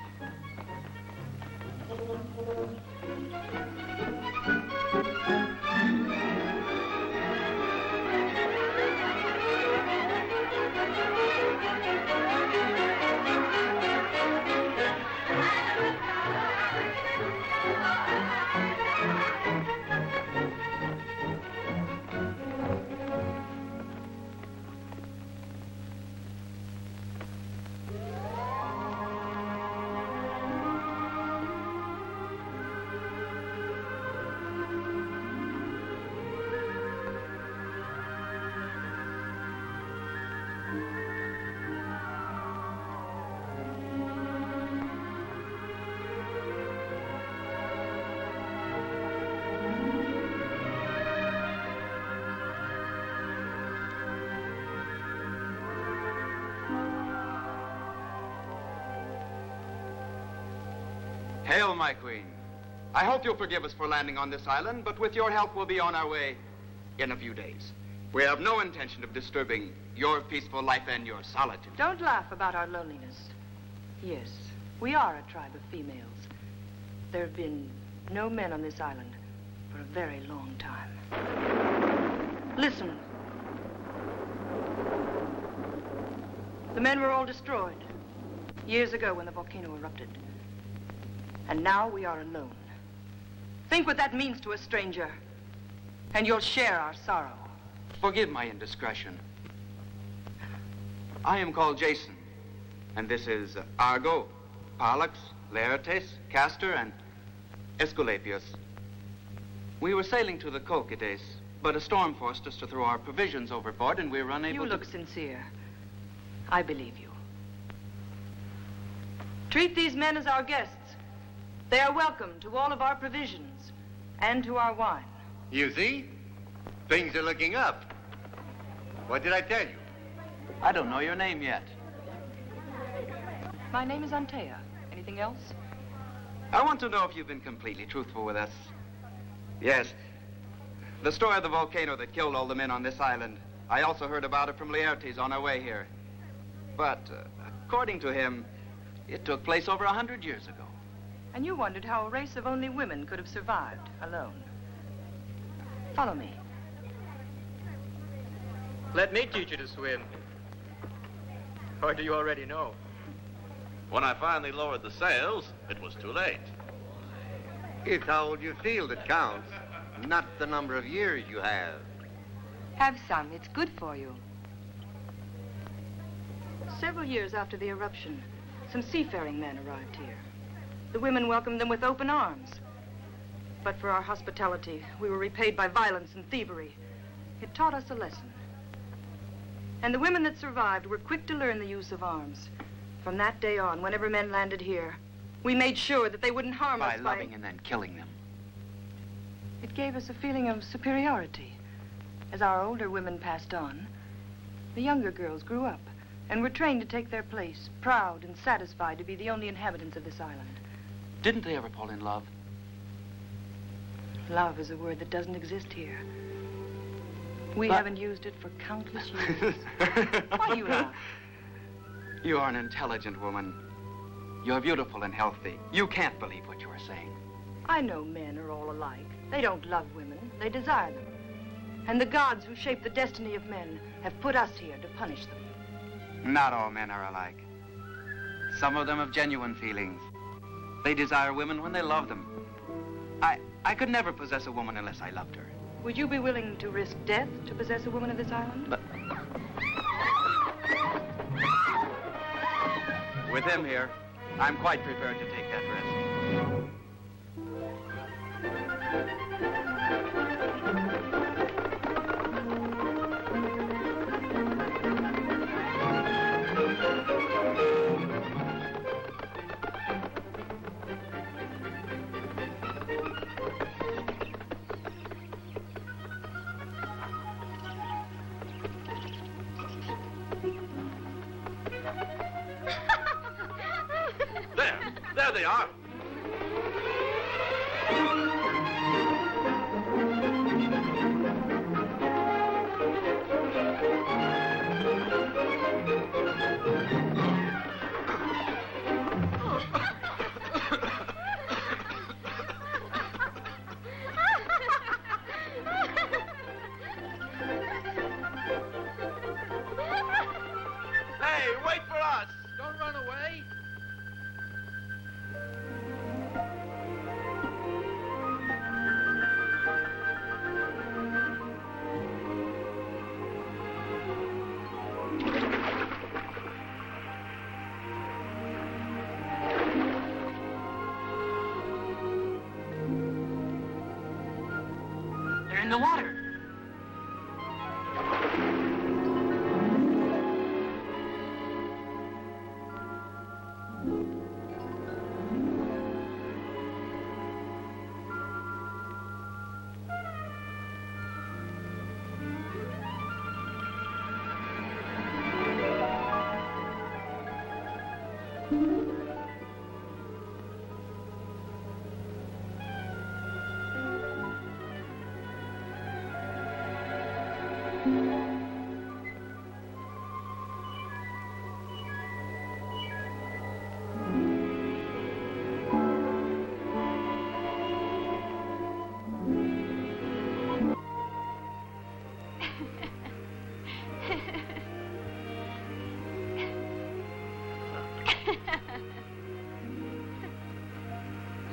Hail, my queen. I hope you'll forgive us for landing on this island, but with your help, we'll be on our way in a few days. We have no intention of disturbing your peaceful life and your solitude. Don't laugh about our loneliness. Yes, we are a tribe of females. There have been no men on this island for a very long time. Listen. The men were all destroyed years ago when the volcano erupted. And now we are alone. Think what that means to a stranger, and you'll share our sorrow. Forgive my indiscretion. I am called Jason, and this is Argo, Pollux, Laertes, Castor, and Aesculapius. We were sailing to the Colchides, but a storm forced us to throw our provisions overboard, and we were unable You look sincere. I believe you. Treat these men as our guests. They are welcome to all of our provisions and to our wine. You see? Things are looking up. What did I tell you? I don't know your name yet. My name is Antea. Anything else? I want to know if you've been completely truthful with us. Yes. The story of the volcano that killed all the men on this island. I also heard about it from Laertes on our way here. But according to him, it took place over 100 years ago. And you wondered how a race of only women could have survived alone. Follow me. Let me teach you to swim. Or do you already know? When I finally lowered the sails, it was too late. It's how old you feel that counts, not the number of years you have. Have some. It's good for you. Several years after the eruption, some seafaring men arrived here. The women welcomed them with open arms. But for our hospitality, we were repaid by violence and thievery. It taught us a lesson. And the women that survived were quick to learn the use of arms. From that day on, whenever men landed here, we made sure that they wouldn't harm us by loving and then killing them. It gave us a feeling of superiority. As our older women passed on, the younger girls grew up and were trained to take their place, proud and satisfied to be the only inhabitants of this island. Didn't they ever fall in love? Love is a word that doesn't exist here. We haven't used it for countless years. Why do you laugh? You are an intelligent woman. You're beautiful and healthy. You can't believe what you are saying. I know men are all alike. They don't love women. They desire them. And the gods who shape the destiny of men have put us here to punish them. Not all men are alike. Some of them have genuine feelings. They desire women when they love them. I could never possess a woman unless I loved her. Would you be willing to risk death to possess a woman of this island? But with him here, I'm quite prepared to take that risk. There they are. Hey, wait for us! Don't run away. They're in the water.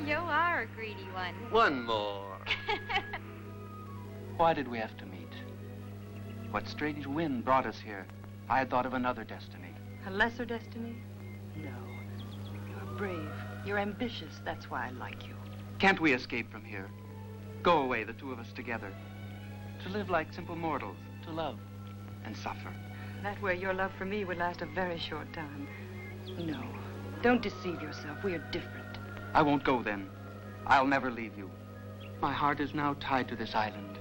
You are a greedy one. One more. Why did we have to meet? What strange wind brought us here? I had thought of another destiny. A lesser destiny? No. You're brave. You're ambitious. That's why I like you. Can't we escape from here? Go away, the two of us together. To live like simple mortals, to love and suffer. That way your love for me would last a very short time. No. Don't deceive yourself. We are different. I won't go then. I'll never leave you. My heart is now tied to this island.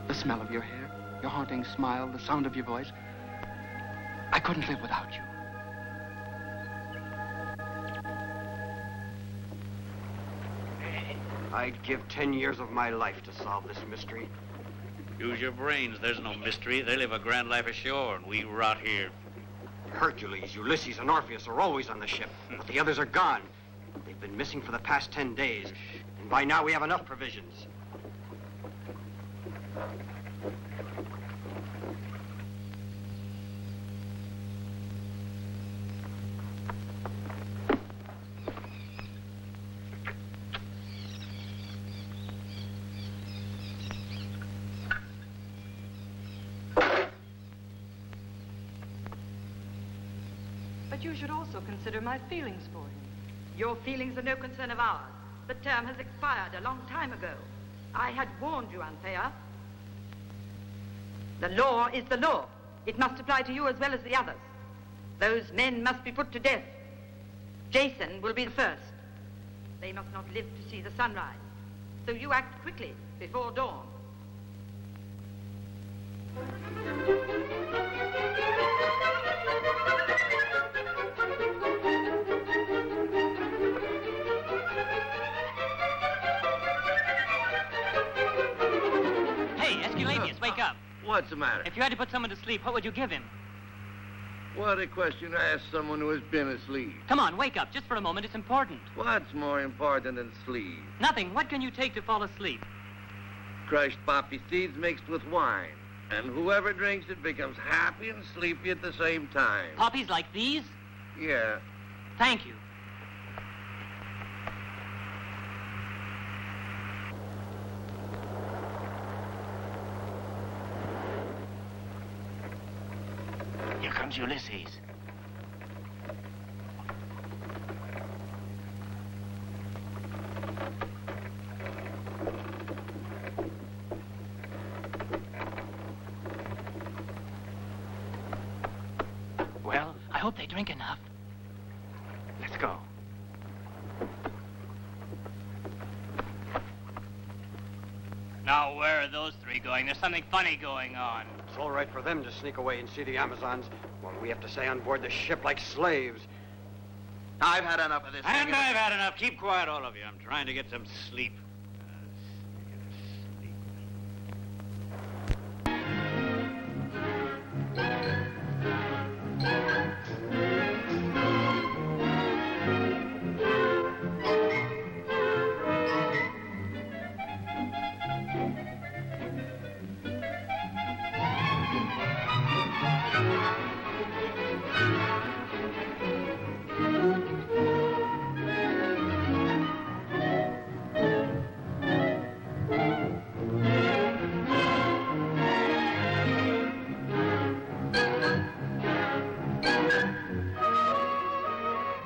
The smell of your hair, your haunting smile, the sound of your voice. I couldn't live without you. I'd give 10 years of my life to solve this mystery. Use your brains. There's no mystery. They live a grand life ashore, and we rot here. Hercules, Ulysses, and Orpheus are always on the ship, but the others are gone. They've been missing for the past 10 days, and by now we have enough provisions. But you should also consider my feelings for him. Your feelings are no concern of ours. The term has expired a long time ago. I had warned you, Anthea. The law is the law. It must apply to you as well as the others. Those men must be put to death. Jason will be the first. They must not live to see the sunrise. So you act quickly before dawn. Wake up. What's the matter? If you had to put someone to sleep, what would you give him? What a question to ask someone who has been asleep. Come on, wake up. Just for a moment. It's important. What's more important than sleep? Nothing. What can you take to fall asleep? Crushed poppy seeds mixed with wine. And whoever drinks it becomes happy and sleepy at the same time. Poppies like these? Yeah. Thank you. Here comes Ulysses. hope they drink enough. Let's go. Now, where are those three going? There's something funny going on. It's all right for them to sneak away and see the Amazons, while we have to stay on board the ship like slaves. I've had enough of this. And I've had enough. Keep quiet, all of you. I'm trying to get some sleep.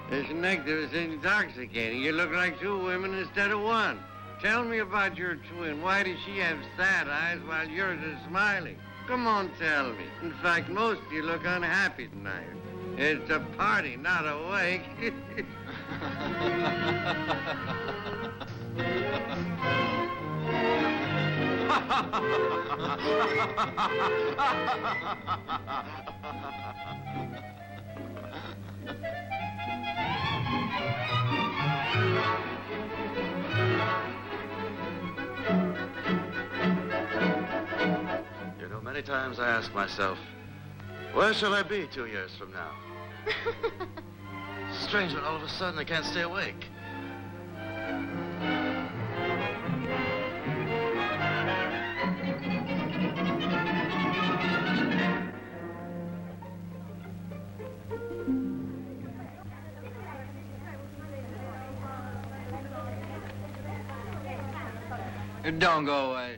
This nectar is intoxicating. You look like two women instead of one. Tell me about your twin. Why does she have sad eyes while yours is smiling? Come on, tell me. In fact, most of you look unhappy tonight. It's a party, not a wake. You know, many times I ask myself, where shall I be 2 years from now? Strange when all of a sudden I can't stay awake. Don't go away.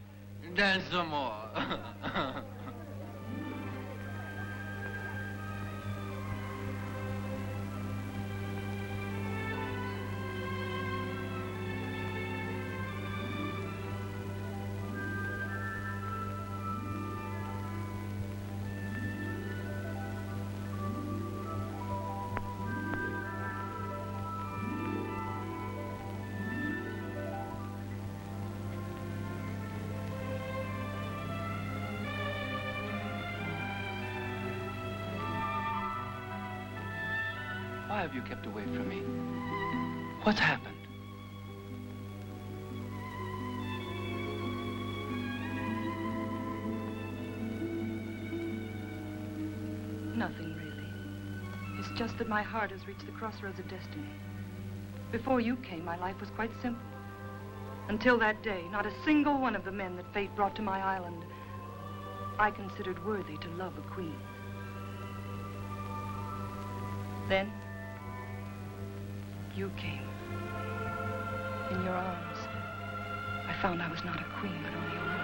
Dance some more. Why have you kept away from me? What's happened? Nothing, really. It's just that my heart has reached the crossroads of destiny. Before you came, my life was quite simple. Until that day, not a single one of the men that fate brought to my island I considered worthy to love a queen. Then, you came. In your arms, I found I was not a queen, but only a woman.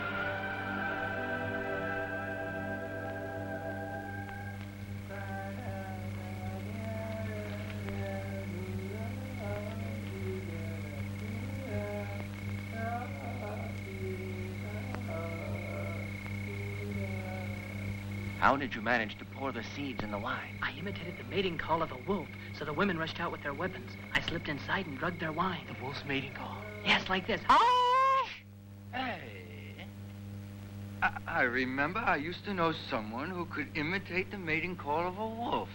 How did you manage to pour the seeds in the wine? I imitated the mating call of a wolf, so the women rushed out with their weapons. I slipped inside and drugged their wine. The wolf's mating call? Yes, like this. Oh! Hey. I remember I used to know someone who could imitate the mating call of a wolf.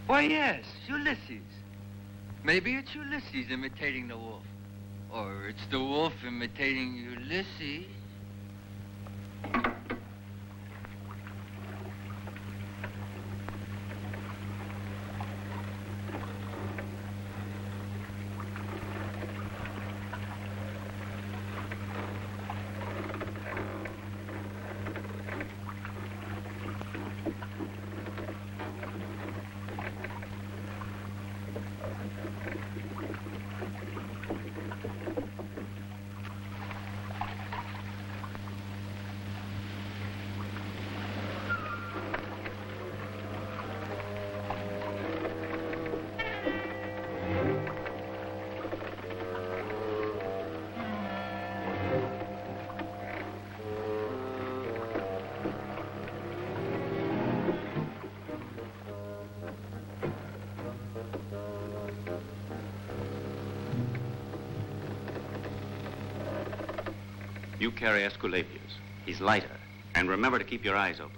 Why, yes, Ulysses. Maybe it's Ulysses imitating the wolf. Or it's the wolf imitating Ulysses. You carry Esculapius. He's lighter. And remember to keep your eyes open.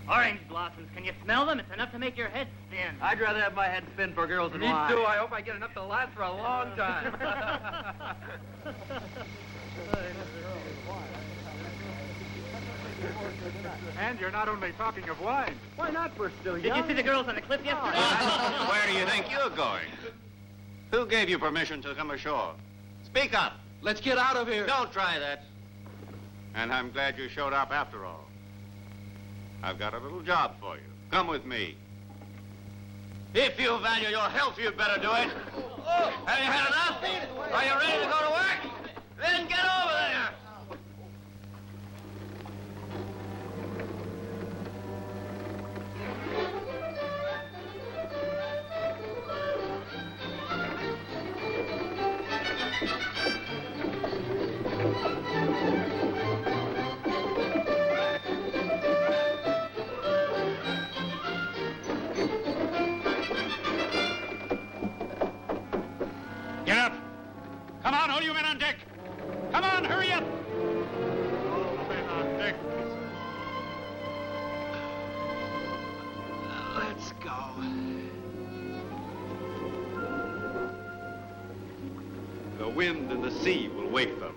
Orange blossoms. Can you smell them? It's enough to make your head spin. I'd rather have my head spin for girls than Me wine. too. I hope I get enough to last for a long time. And you're not only talking of wine. Why not? We're still Did you see the girls on the cliff yesterday? Where do you think you're going? Who gave you permission to come ashore? Speak up. Let's get out of here. Don't try that. And I'm glad you showed up after all. I've got a little job for you. Come with me. If you value your health, you'd better do it. Have you had enough? Are you ready to go to work? Then get over there. Get up. Come on, all you men on deck. Come on, hurry up. All the men on deck. Let's go. The wind and the sea will wake them.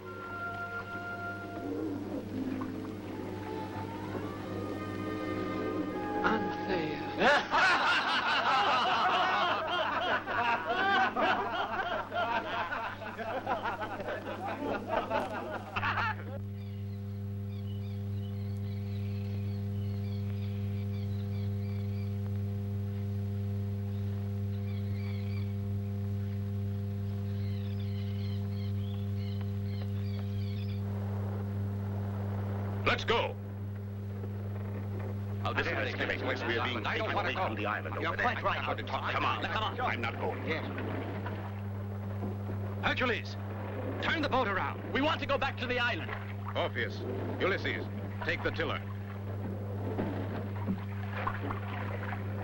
Let's go. Oh, this is ridiculous. We're being taken away from the island. You're quite right. Come on. I'm not going. Yes. Hercules, turn the boat around. We want to go back to the island. Orpheus, Ulysses, take the tiller.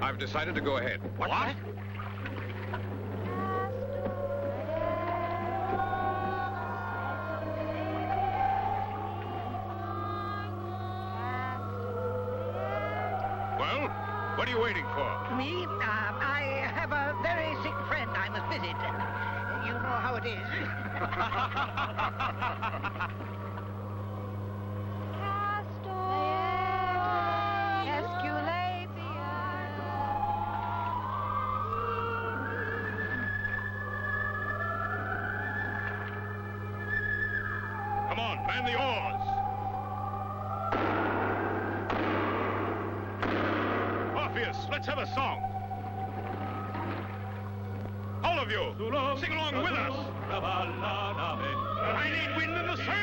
I've decided to go ahead. What? Well, what are you waiting for? Me? I have a very sick friend I must visit. You know how it is. Come on, man the oars. Orpheus, let's have a song. All of you, sing along with us. I need wind in the sail.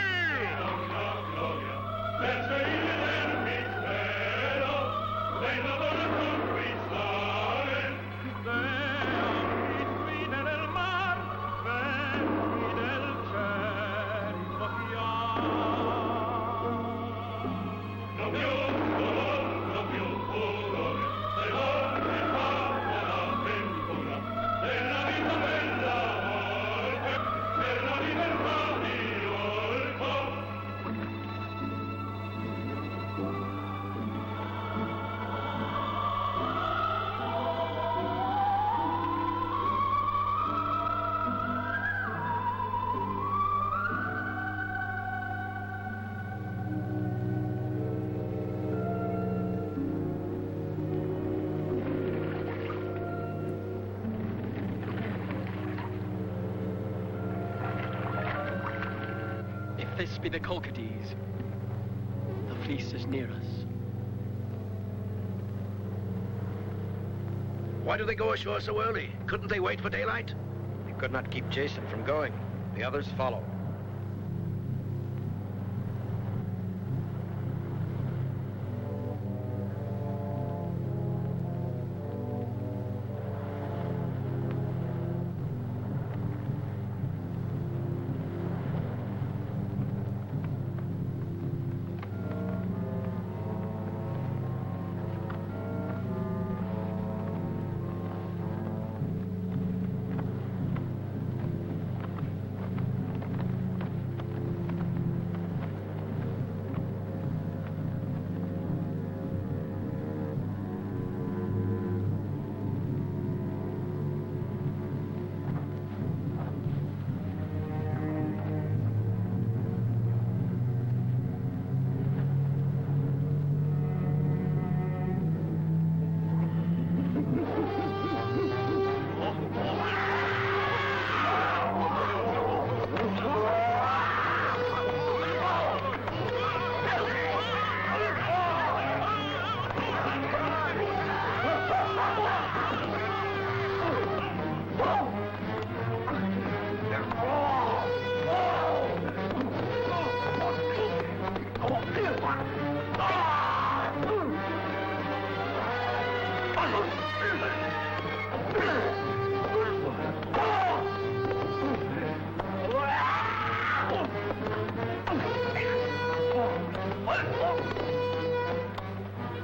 this be the Colchides. The fleece is near us. Why do they go ashore so early? Couldn't they wait for daylight? We could not keep Jason from going. The others follow.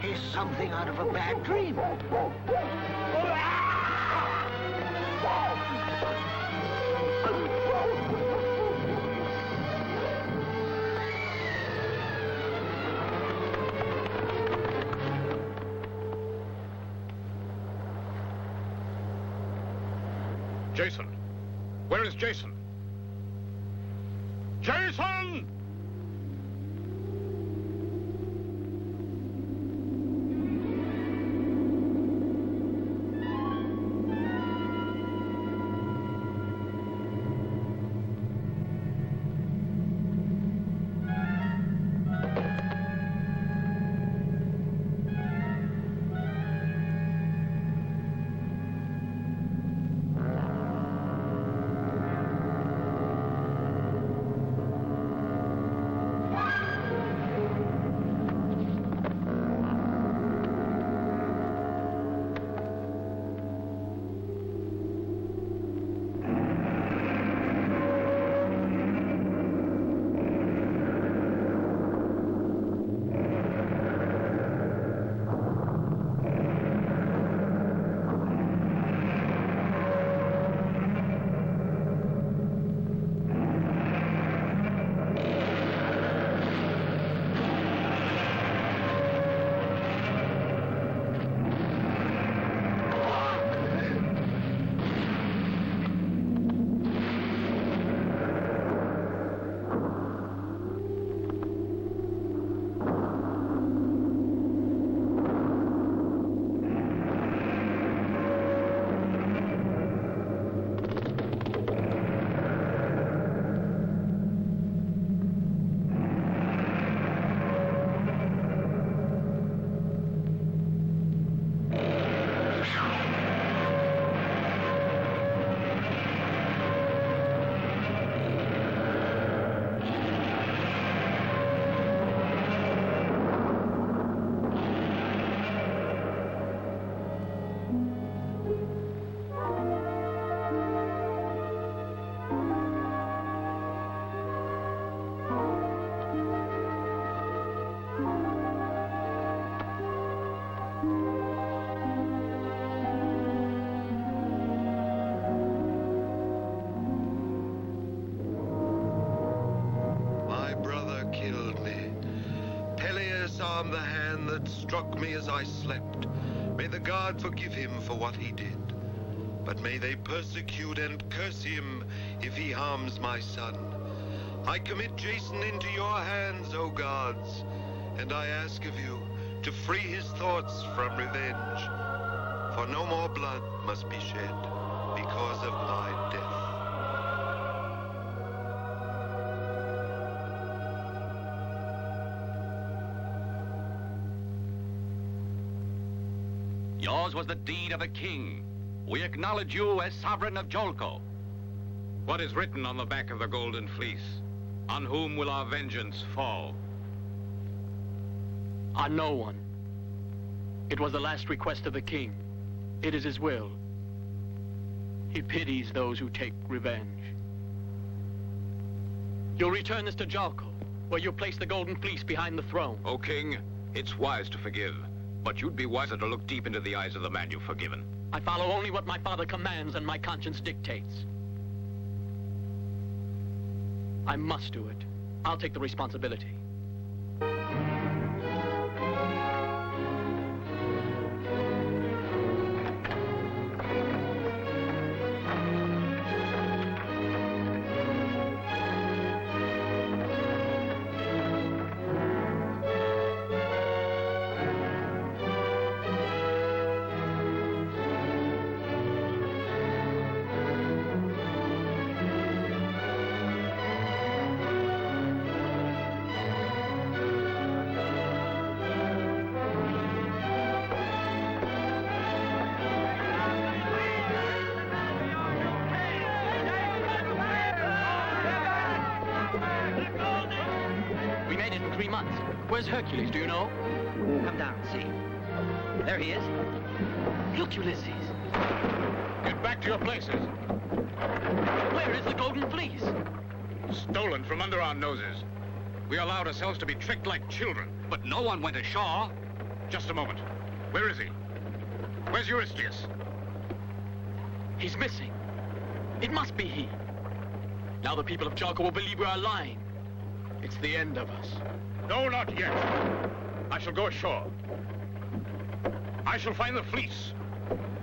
Is something out of a bad dream? Jason! Where is Jason? Jason! Arm the hand that struck me as I slept. May the God forgive him for what he did. But may they persecute and curse him if he harms my son. I commit Jason into your hands, O gods, and I ask of you to free his thoughts from revenge. For no more blood must be shed because of my death. Yours was the deed of a king. We acknowledge you as sovereign of Jolko. What is written on the back of the Golden Fleece? On whom will our vengeance fall? On no one. It was the last request of the king. It is his will. He pities those who take revenge. You'll return this to Jolko, where you'll place the Golden Fleece behind the throne. O king, it's wise to forgive, but you'd be wiser to look deep into the eyes of the man you've forgiven. I follow only what my father commands and my conscience dictates. I must do it. I'll take the responsibility. Where's Hercules, do you know? Come down and see. There he is. Look, Ulysses. Get back to your places. Where is the Golden Fleece? Stolen from under our noses. We allowed ourselves to be tricked like children. But no one went ashore. Just a moment. Where is he? Where's Eurystheus? He's missing. It must be he. Now the people of Jolko will believe we are lying. It's the end of us. No, not yet. I shall go ashore. I shall find the fleece.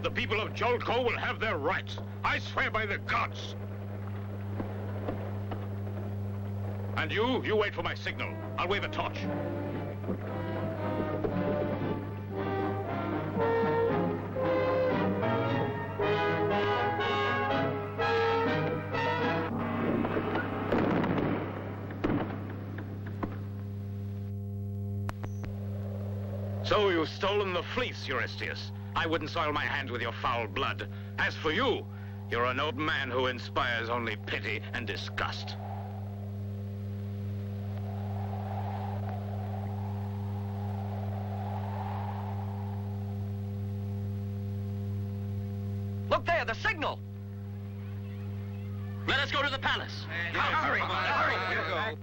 The people of Jolko will have their rights. I swear by the gods. And you wait for my signal. I'll wave a torch. So you've stolen the fleece, Eurystheus. I wouldn't soil my hands with your foul blood. As for you, you're an old man who inspires only pity and disgust. Look there, the signal! Let us go to the palace. Hurry! Here we go.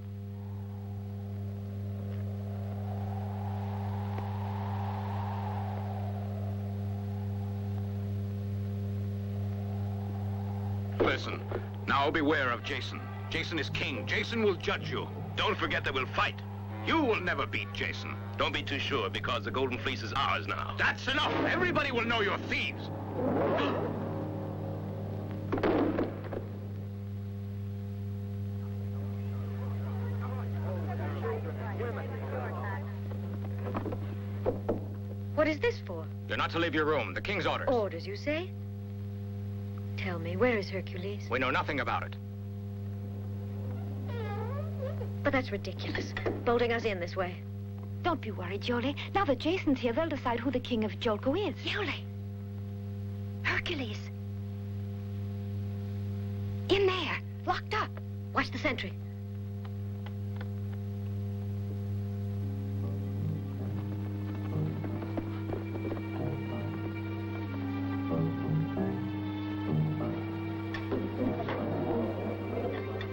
Listen, now beware of Jason. Jason is king. Jason will judge you. Don't forget that we'll fight. You will never beat Jason. Don't be too sure, because the Golden Fleece is ours now. That's enough. Everybody will know you're thieves. What is this for? You're not to leave your room. The king's orders. Orders, you say? Tell me, where is Hercules? We know nothing about it. But that's ridiculous, bolting us in this way. Don't be worried, Iole. Now that Jason's here, they'll decide who the king of Jolko is. Iole! Hercules! In there. Locked up. Watch the sentry.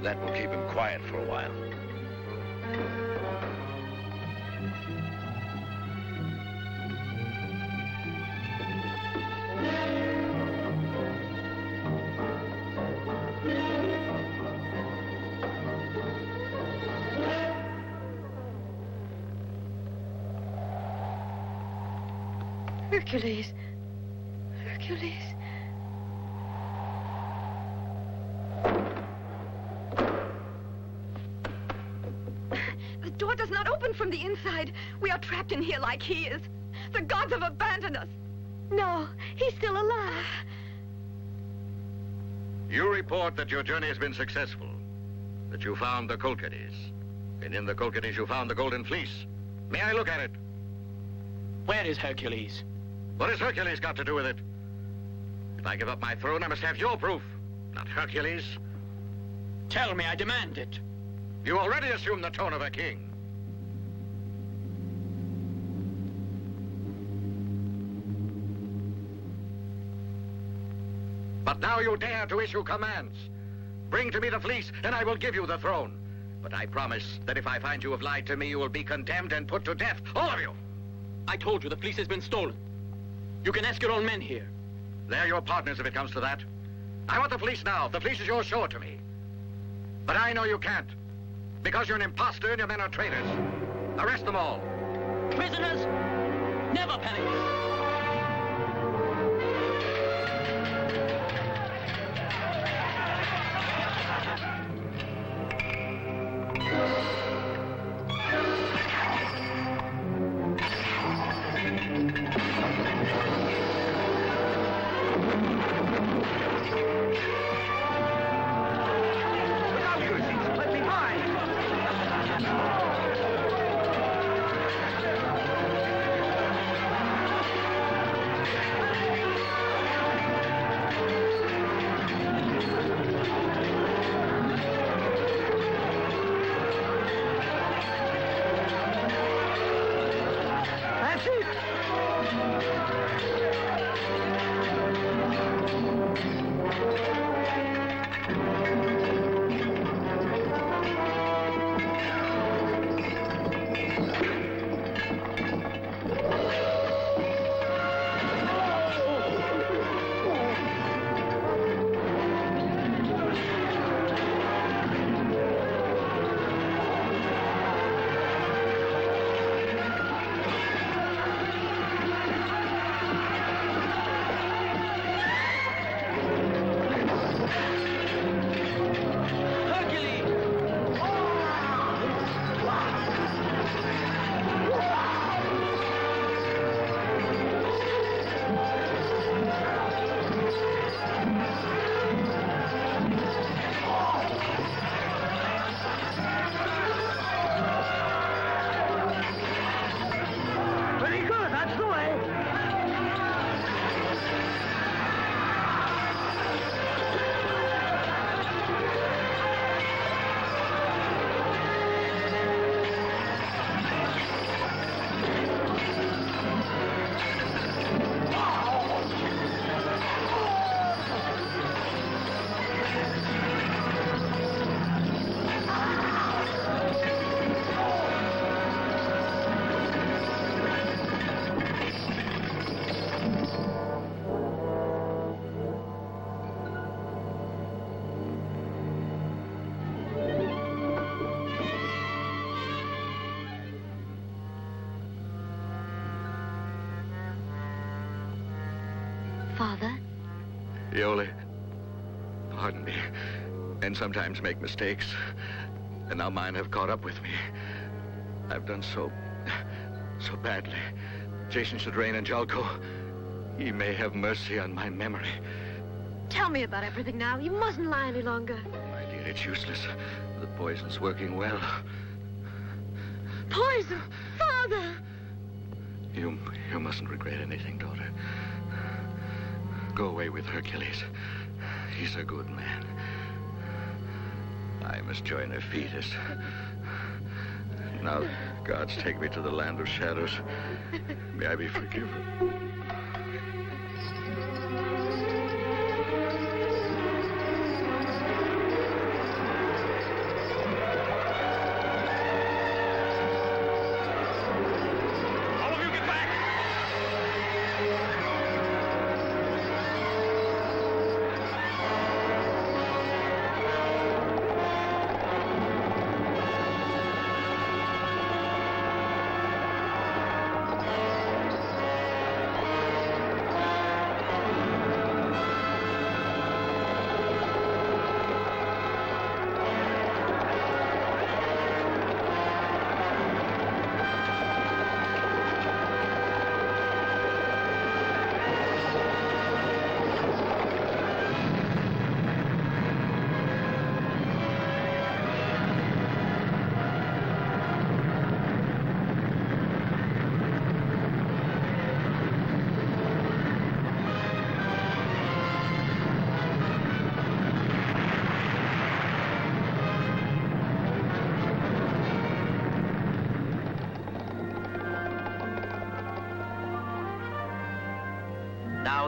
That will keep him quiet for a while. Hercules. Hercules. The door does not open from the inside. We are trapped in here like he is. The gods have abandoned us. No, he's still alive. You report that your journey has been successful, that you found the Colchides, and in the Colchides you found the Golden Fleece. May I look at it? Where is Hercules? What has Hercules got to do with it? If I give up my throne, I must have your proof, not Hercules. Tell me, I demand it. You already assume the tone of a king. But now you dare to issue commands. Bring to me the fleece, and I will give you the throne. But I promise that if I find you have lied to me, you will be condemned and put to death, all of you. I told you the fleece has been stolen. You can ask your own men here. They're your partners if it comes to that. I want the fleece now. If the fleece is yours, show it to me. But I know you can't. Because you're an imposter and your men are traitors. Arrest them all. Prisoners, never panic. Father? Iole, pardon me. Men sometimes make mistakes, and now mine have caught up with me. I've done so badly. Jason should reign in Jalco. He may have mercy on my memory. Tell me about everything now. You mustn't lie any longer. My dear, it's useless. The poison's working well. Poison! Father! You mustn't regret anything, daughter. Go away with Hercules. He's a good man. I must join her fetus. Now, gods take me to the land of shadows. May I be forgiven.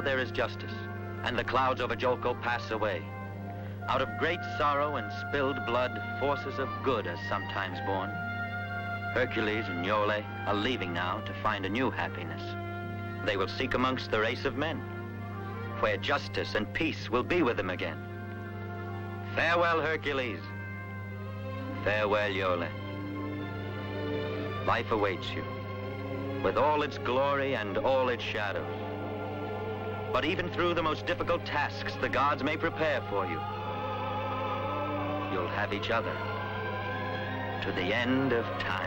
there is justice, and the clouds over Jolko pass away. Out of great sorrow and spilled blood, forces of good are sometimes born. Hercules and Iole are leaving now to find a new happiness. They will seek amongst the race of men, where justice and peace will be with them again. Farewell, Hercules. Farewell, Iole. Life awaits you, with all its glory and all its shadows. But even through the most difficult tasks the gods may prepare for you, you'll have each other to the end of time.